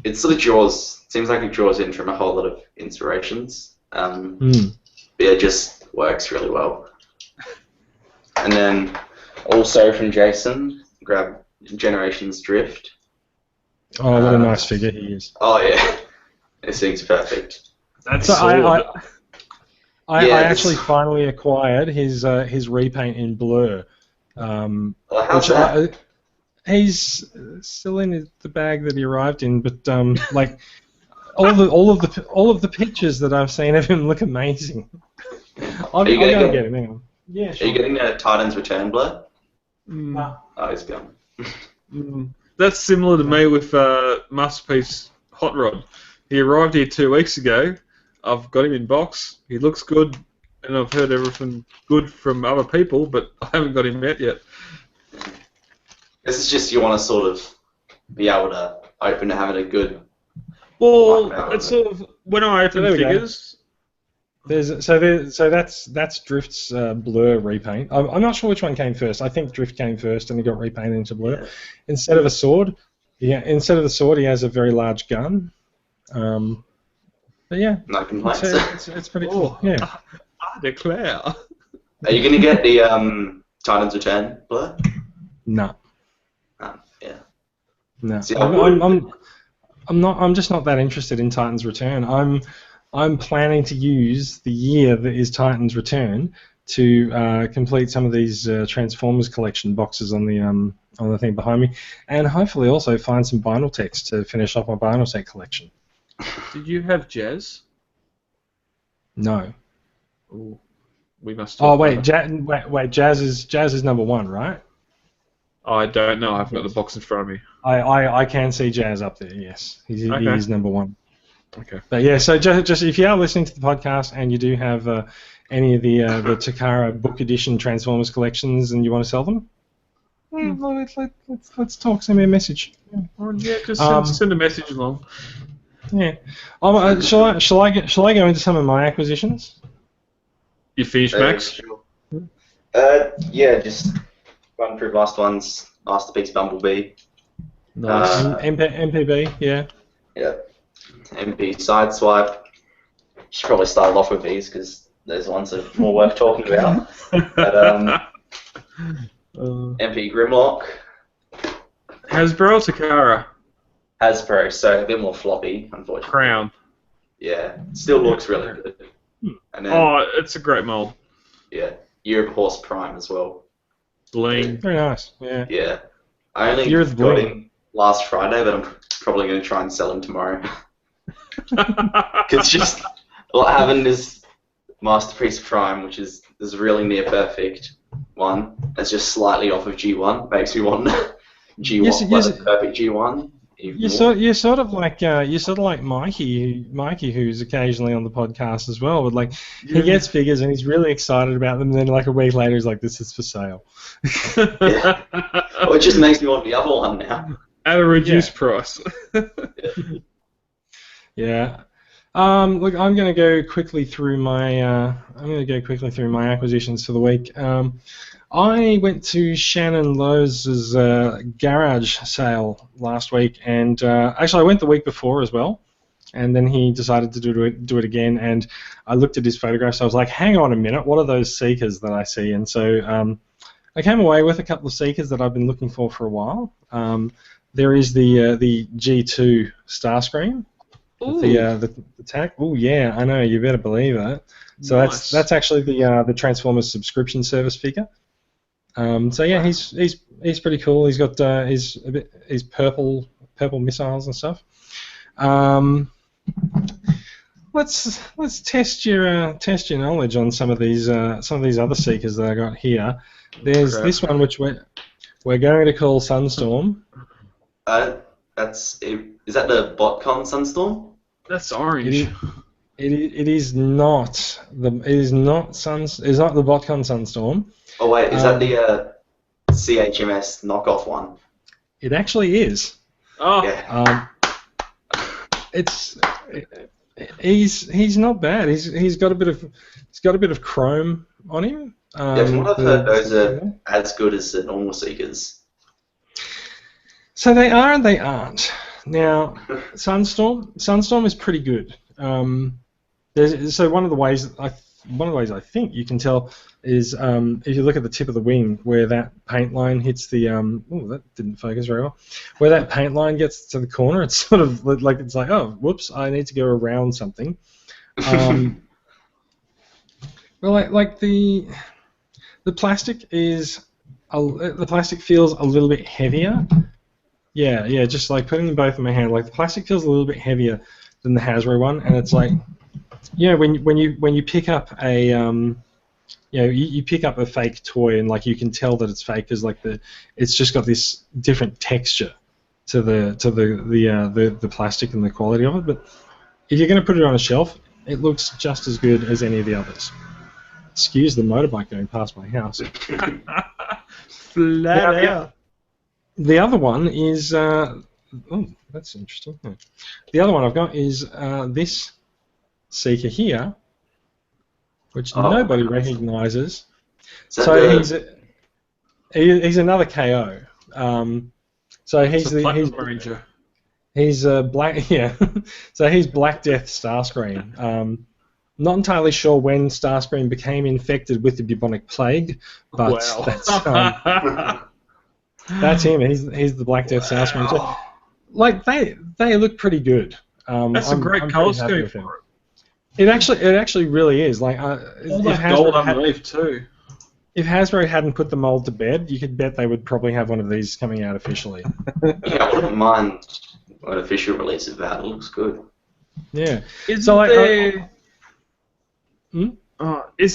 it sort of seems like it draws in from a whole lot of inspirations. It just works really well. And then also from Jason, grab Generations Drift. Oh, what a nice figure he is. Oh yeah, this thing's perfect. That's So solid. I actually finally acquired his repaint in Blur. How's that? He's still in the bag that he arrived in, but like all of the pictures that I've seen of him look amazing. I'll go and get him. Hang on. Yeah, sure. Are you getting the Titans Return Blur? Mm. Oh, he's gone. That's similar to me with Masterpiece Hot Rod. He arrived here 2 weeks ago. I've got him in box. He looks good, and I've heard everything good from other people, but I haven't got him out yet. This is just you want to sort of be able to open to having a good. Well, it's sort of when I open figures. So that's Drift's Blur repaint. I'm not sure which one came first. I think Drift came first, and he got repainted into Blur. Yeah. Instead of the sword, he has a very large gun. But yeah, No complaints. it's pretty cool. Yeah. I declare. Are you going to get the Titans Return Blur? No. Yeah. No. See, I'm just not that interested in Titan's Return. I'm planning to use the year that is Titan's Return to complete some of these Transformers collection boxes on the thing behind me, and hopefully also find some vinyl text to finish off my vinyl set collection. Did you have Jazz? No. Ooh, we must. Oh wait, Jazz is number one, right? I don't know. I've got the box in front of me. I can see Jazz up there. Yes, he is number one. Okay. But yeah, so just if you are listening to the podcast and you do have any of the Takara book edition Transformers collections and you want to sell them, let's talk. Send me a message. Yeah, just send a message along. Yeah. Shall I go into some of my acquisitions? You finished, Max? Sure. Yeah, just run through last ones. Masterpiece Bumblebee. Nice. MPB, yeah. Yeah. MP Sideswipe. Should probably start off with these because those ones are more worth talking about. But MP Grimlock. Hasbro or Takara? Hasbro, so a bit more floppy, unfortunately. Crown. Yeah, still looks really good. And then, It's a great mold. yeah, Year of Horse Prime as well. Bling. Very nice, yeah. Yeah. I only Year of the got Bling. him last Friday, but I'm probably going to try and sell him tomorrow. Because just what happened is Masterpiece Prime, which is really near perfect one, it's just slightly off of G1. Makes me want G1, Yes, the perfect G1. You're sort of like Mikey, who's occasionally on the podcast as well. But like, he gets figures and he's really excited about them. And then like a week later, he's like, "This is for sale." Yeah. Well, it just makes me want the other one now. At a reduced price. Yeah. Look, I'm going to go quickly through my acquisitions for the week. I went to Shannon Lowe's garage sale last week, and actually I went the week before as well. And then he decided to do it again, and I looked at his photographs. I was like, "Hang on a minute, what are those Seekers that I see?" And so I came away with a couple of Seekers that I've been looking for a while. There is the G2 Starscream. The tag. Oh yeah, I know. You better believe that. So Nice. that's actually the Transformers subscription service figure. So yeah, he's pretty cool. He's got his purple missiles and stuff. Let's test your knowledge on some of these other Seekers that I got here. There's this one which we're going to call Sunstorm. Is that the BotCon Sunstorm? That's orange. It is not the BotCon Sunstorm. Oh wait, is that the CHMS knockoff one? It actually is. Oh. Yeah. He's not bad. He's got a bit of chrome on him. Yeah, from what I've heard, those are as good as the normal Seekers. So they are and they aren't. Now, Sunstorm is pretty good. So one of the ways I think you can tell is if you look at the tip of the wing where that paint line hits the that didn't focus very well. Where that paint line gets to the corner, it's sort of like oh whoops, I need to go around something. Well, like the plastic the plastic feels a little bit heavier. Yeah, just like putting them both in my hand, like the plastic feels a little bit heavier than the Hasbro one, and it's like, when you pick up a you pick up a fake toy and like you can tell that it's fake because like it's just got this different texture to the plastic and the quality of it. But if you're going to put it on a shelf, it looks just as good as any of the others. Excuse the motorbike going past my house. Flat out. The other one is that's interesting. The other one I've got is this Seeker here, which nobody recognises. So he's another KO. So he's Ranger. He's black. Yeah. So he's Black Death Starscream. Not entirely sure when Starscream became infected with the bubonic plague, but that's him. He's the Black Death Starscream. So, like they look pretty good. That's a great colour scheme for it. It actually really is. Like all that gold underneath too. If Hasbro hadn't put the mold to bed, you could bet they would probably have one of these coming out officially. Yeah, I wouldn't mind an official release of that. It looks good. Yeah. Is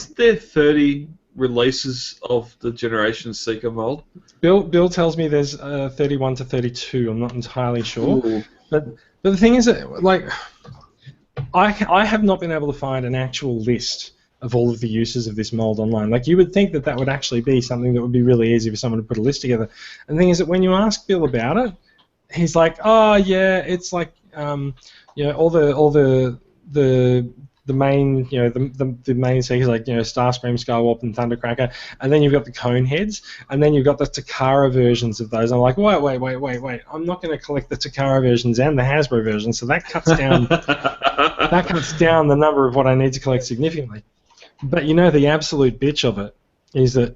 there 30 releases of the Generation Seeker mold? Bill tells me there's 31 to 32. I'm not entirely sure. Ooh. But the thing is that like I have not been able to find an actual list of all of the uses of this mold online. Like you would think that would actually be something that would be really easy for someone to put a list together. And the thing is that when you ask Bill about it, he's like, oh yeah, it's like all the the main, the main Seekers like Starscream, Skywarp, and Thundercracker, and then you've got the cone heads, and then you've got the Takara versions of those. I'm like, wait! I'm not going to collect the Takara versions and the Hasbro versions, so that cuts down the number of what I need to collect significantly. But the absolute bitch of it is that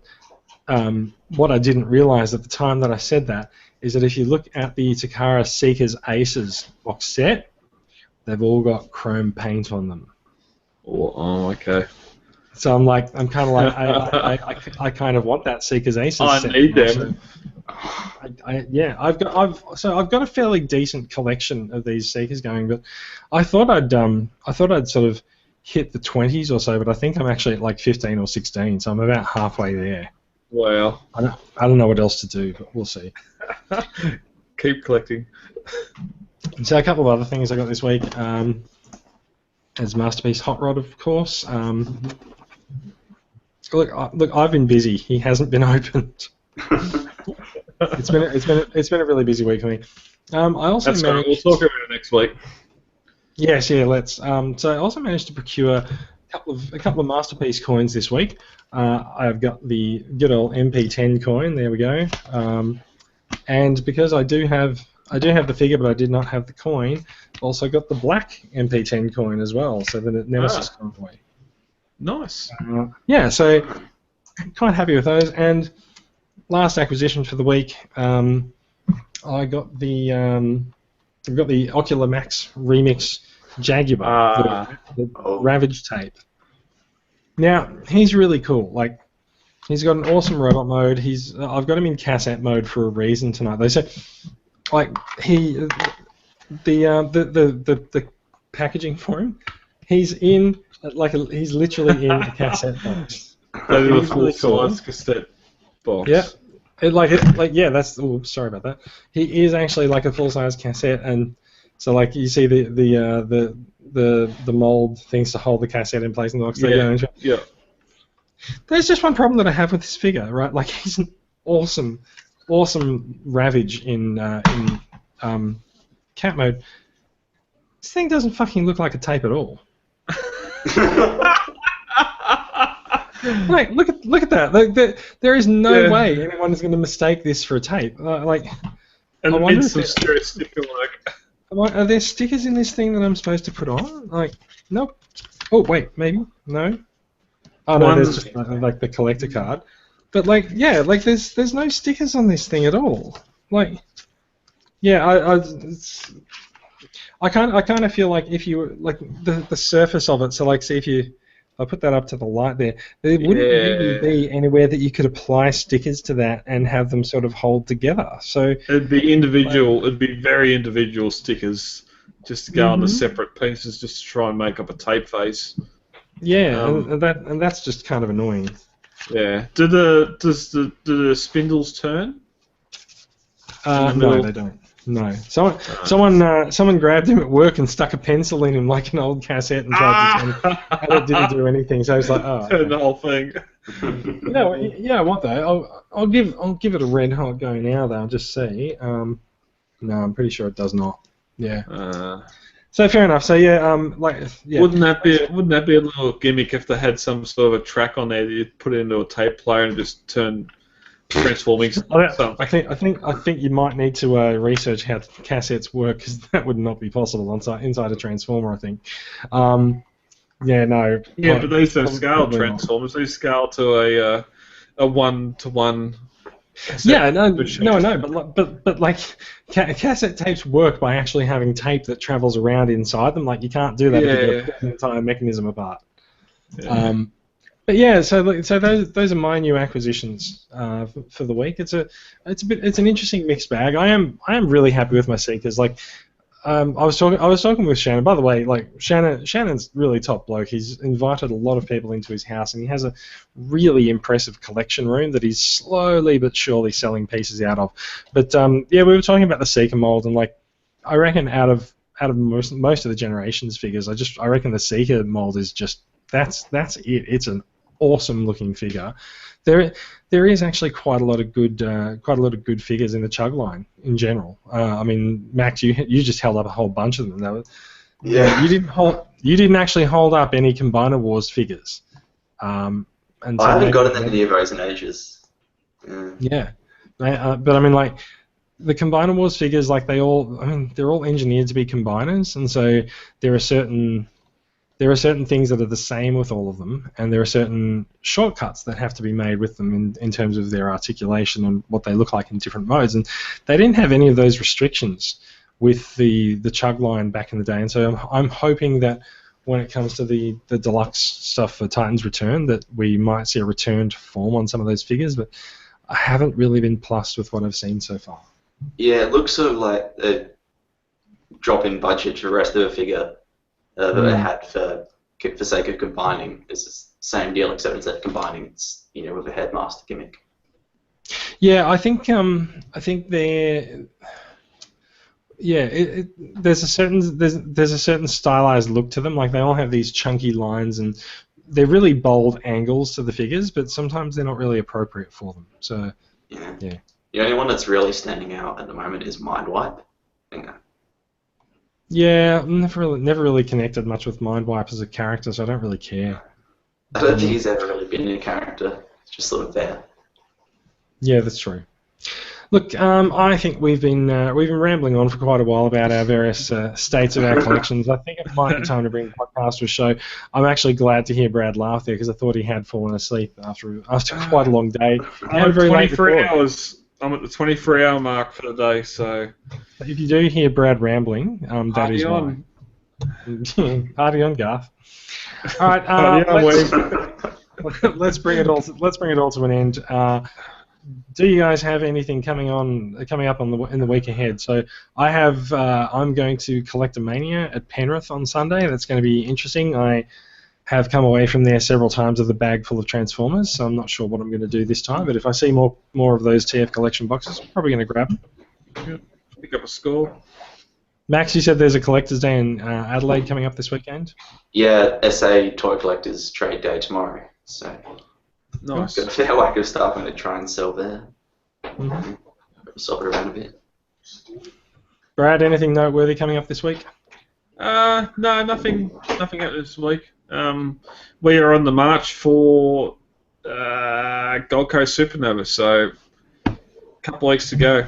what I didn't realize at the time that I said that is that if you look at the Takara Seekers Aces box set, they've all got chrome paint on them. Oh, okay. So I'm kind of like, I kind of want that Seekers Aces set. I need them. I've got a fairly decent collection of these Seekers going, but I thought I'd sort of hit the 20s or so, but I think I'm actually at like 15 or 16, so I'm about halfway there. Wow. I don't know what else to do, but we'll see. Keep collecting. So a couple of other things I got this week. As Masterpiece Hot Rod, of course. Look, I've been busy. He hasn't been opened. It's been a really busy week for me. I also That's managed. We'll talk about it next week. Yes, let's. So I also managed to procure a couple of Masterpiece coins this week. I've got the good old MP10 coin. There we go. And because I do have the figure, but I did not have the coin, also got the black MP10 coin as well. So the Nemesis convoy. Nice. So quite happy with those. And last acquisition for the week, I got the Ocular Max Remix Jaguar, the Ravage tape. Now he's really cool. Like, he's got an awesome robot mode. I've got him in cassette mode for a reason tonight. They say, like, the packaging for him, he's literally in a cassette box. That is a full size cassette box. Yeah. Sorry about that. He is actually like a full-size cassette, and so like you see the mold things to hold the cassette in place in the box. Yeah. There's just one problem that I have with this figure, right? Like, he's an awesome Ravage in cat mode. This thing doesn't fucking look like a tape at all. Like, look at that. Like, there is no way anyone is going to mistake this for a tape. And I wonder if some serious sticker work. Are there stickers in this thing that I'm supposed to put on? Like, nope. Oh wait, maybe no. Oh no, there's just like the collector card. But there's no stickers on this thing at all. Like, I kind of feel like if you like the surface of it. So like, see if I put that up to the light there wouldn't really be anywhere that you could apply stickers to that and have them sort of hold together. So it'd be individual. It'd be very individual stickers, just to go on the separate pieces, just to try and make up a tape face. Yeah, and that's just kind of annoying. Yeah. Do the spindles turn? No, they don't. No. Someone grabbed him at work and stuck a pencil in him like an old cassette and tried to turn it, and it didn't do anything. So I was like, oh. Turn the whole thing. I want that. I'll give it a red hot go now though. I'll just see. No, I'm pretty sure it does not. Yeah. So fair enough. So Wouldn't that be a little gimmick if they had some sort of a track on there that you'd put it into a tape player and just turn transforming stuff? I think you might need to research how cassettes work, because that would not be possible inside a transformer, I think. No. Yeah, but these are scale transformers. They scale to a 1-to-1. Yeah, no, but like cassette tapes work by actually having tape that travels around inside them. Like, you can't do that if you're going to pull the entire mechanism apart. Yeah. But yeah, so those are my new acquisitions for the week. It's an interesting mixed bag. I am really happy with my Seekers. Like, I was talking with Shannon. By the way, like, Shannon's really top bloke. He's invited a lot of people into his house, and he has a really impressive collection room that he's slowly but surely selling pieces out of. But we were talking about the Seeker mold, and like, I reckon out of most of the Generations figures, I reckon the Seeker mold is just that's it. It's an awesome looking figure. There is actually quite a lot of good figures in the Chug line in general. I mean, Max, you just held up a whole bunch of them. You you didn't actually hold up any Combiner Wars figures. And so I haven't gotten any of those in ages. Yeah, but I mean, like the Combiner Wars figures, like they're all engineered to be combiners, and so there are certain things that are the same with all of them, and there are certain shortcuts that have to be made with them in terms of their articulation and what they look like in different modes. And they didn't have any of those restrictions with the Chug line back in the day. And so I'm hoping that when it comes to the deluxe stuff for Titan's Return, that we might see a return to form on some of those figures. But I haven't really been plussed with what I've seen so far. Yeah, it looks sort of like a drop in budget to the rest of the figure that they had for sake of combining. It's the same deal, except instead of combining, it's with a headmaster gimmick. Yeah, I think they're. Yeah, there's a certain stylized look to them. Like they all have these chunky lines, and they're really bold angles to the figures, but sometimes they're not really appropriate for them. So yeah. The only one that's really standing out at the moment is Mindwipe. Yeah, never really connected much with Mindwipe as a character, so I don't really care. I don't think he's ever really been a character. It's just sort of there. Yeah, that's true. Look, I think we've been rambling on for quite a while about our various states of our collections. I think it might be time to bring the podcast to a show. I'm actually glad to hear Brad laugh there because I thought he had fallen asleep after quite a long day. I'm 23 hours. I'm at the 23-hour mark for the day, so if you do hear Brad rambling, that is why. Party on, Garth. All right, let's bring it all to an end. Do you guys have anything coming up in the week ahead? So I have. I'm going to collect a Mania at Penrith on Sunday. That's going to be interesting. I have come away from there several times with a bag full of Transformers, so I'm not sure what I'm going to do this time. But if I see more of those TF collection boxes, I'm probably going to grab them. Yeah, pick up a score. Max, you said there's a collector's day in Adelaide coming up this weekend. Yeah, SA Toy Collectors Trade Day tomorrow. So. Nice. Got a fair whack of stuff I'm going to try and sell there. Swap it around a bit. Brad, anything noteworthy coming up this week? No, nothing out this week. We are on the march for Gold Coast Supernova, so a couple of weeks to go.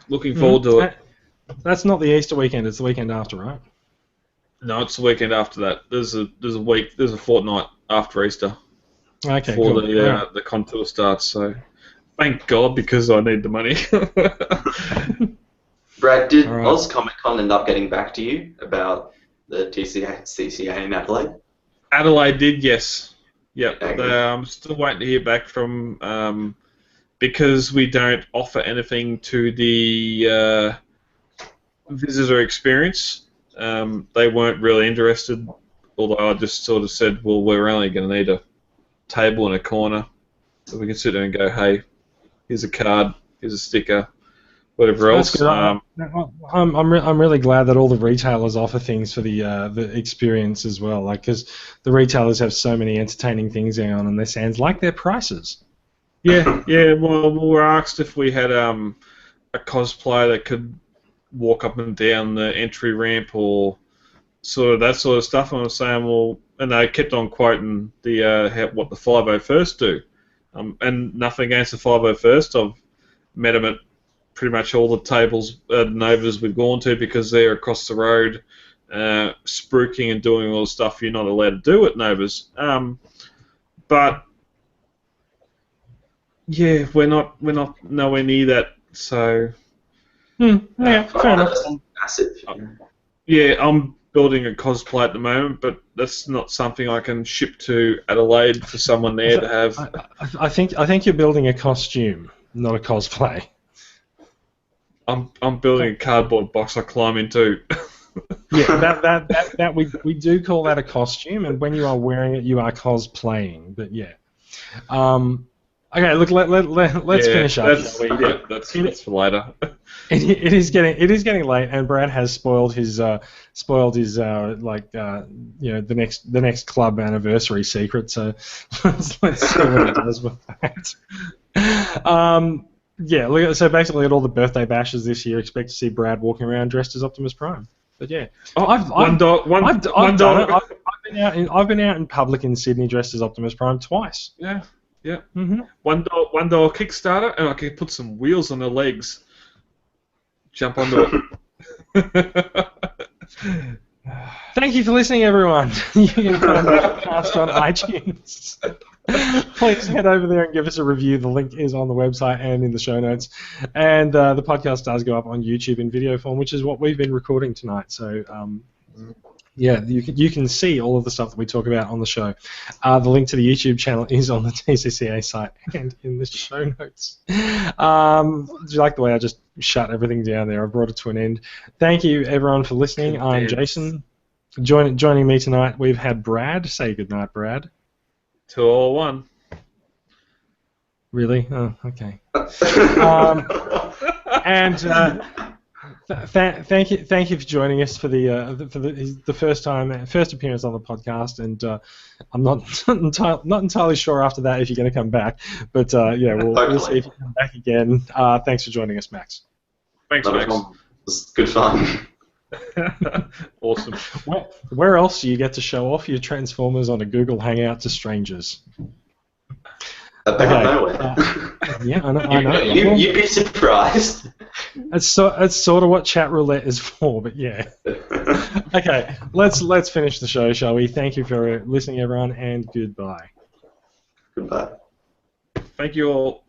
Looking forward to it. That's not the Easter weekend; it's the weekend after, right? No, it's the weekend after that. There's a fortnight after Easter. Okay, before cool. the contour starts. So thank God, because I need the money. Brad, did Oz Comic Con end up getting back to you about the CCA in Adelaide? Adelaide did, yes. Yep. Okay. I'm still waiting to hear back from because we don't offer anything to the visitor experience. They weren't really interested, although I just sort of said, well, we're only going to need a table in a corner so we can sit there and go, hey, here's a card, here's a sticker, whatever else. I'm really glad that all the retailers offer things for the experience as well, like because the retailers have so many entertaining things going on, and their stands like their prices. Yeah. Well, we were asked if we had a cosplayer that could walk up and down the entry ramp or sort of that sort of stuff. And I was saying, well, and they kept on quoting what the 501st do. And nothing against the 501st. I've met them at pretty much all the tables at Novas we've gone to because they're across the road spruiking and doing all the stuff you're not allowed to do at Novas. But yeah, we're not nowhere near that. So yeah, fair enough. Massive. Yeah, I'm building a cosplay at the moment, but that's not something I can ship to Adelaide for someone there to have. I think you're building a costume, not a cosplay. I'm building a cardboard box I climb into. Yeah, that we do call that a costume, and when you are wearing it, you are cosplaying. But yeah. Okay, look. Let's finish up. That's for later. It is getting late, and Brad has spoiled his the next club anniversary secret. So let's see what he does with that. Yeah. So basically, at all the birthday bashes this year, expect to see Brad walking around dressed as Optimus Prime. But yeah, One dog. I've been out in public in Sydney dressed as Optimus Prime twice. Yeah. Yeah. Mm-hmm. One door Kickstarter, and I can put some wheels on her legs. Jump onto it. Thank you for listening, everyone. You can find the podcast on iTunes. Please head over there and give us a review. The link is on the website and in the show notes. And the podcast does go up on YouTube in video form, which is what we've been recording tonight. So, yeah, you can see all of the stuff that we talk about on the show. The link to the YouTube channel is on the TCCA site and in the show notes. Do you like the way I just shut everything down there? I brought it to an end. Thank you, everyone, for listening. I'm Jason. Joining me tonight, we've had Brad. Say goodnight, Brad. 201. Really? Oh, okay. And thank you for joining us for the first appearance on the podcast. And I'm not entirely sure after that if you're going to come back, but yeah, we'll see if you come back again. Thanks for joining us, Max. Thanks, Max. It was good fun. Awesome. Where else do you get to show off your Transformers on a Google Hangout to strangers? About nowhere. Yeah, I know. You'd be surprised. It's sort of what chat roulette is for, but yeah. Okay, let's finish the show, shall we? Thank you for listening, everyone, and goodbye. Goodbye. Thank you all.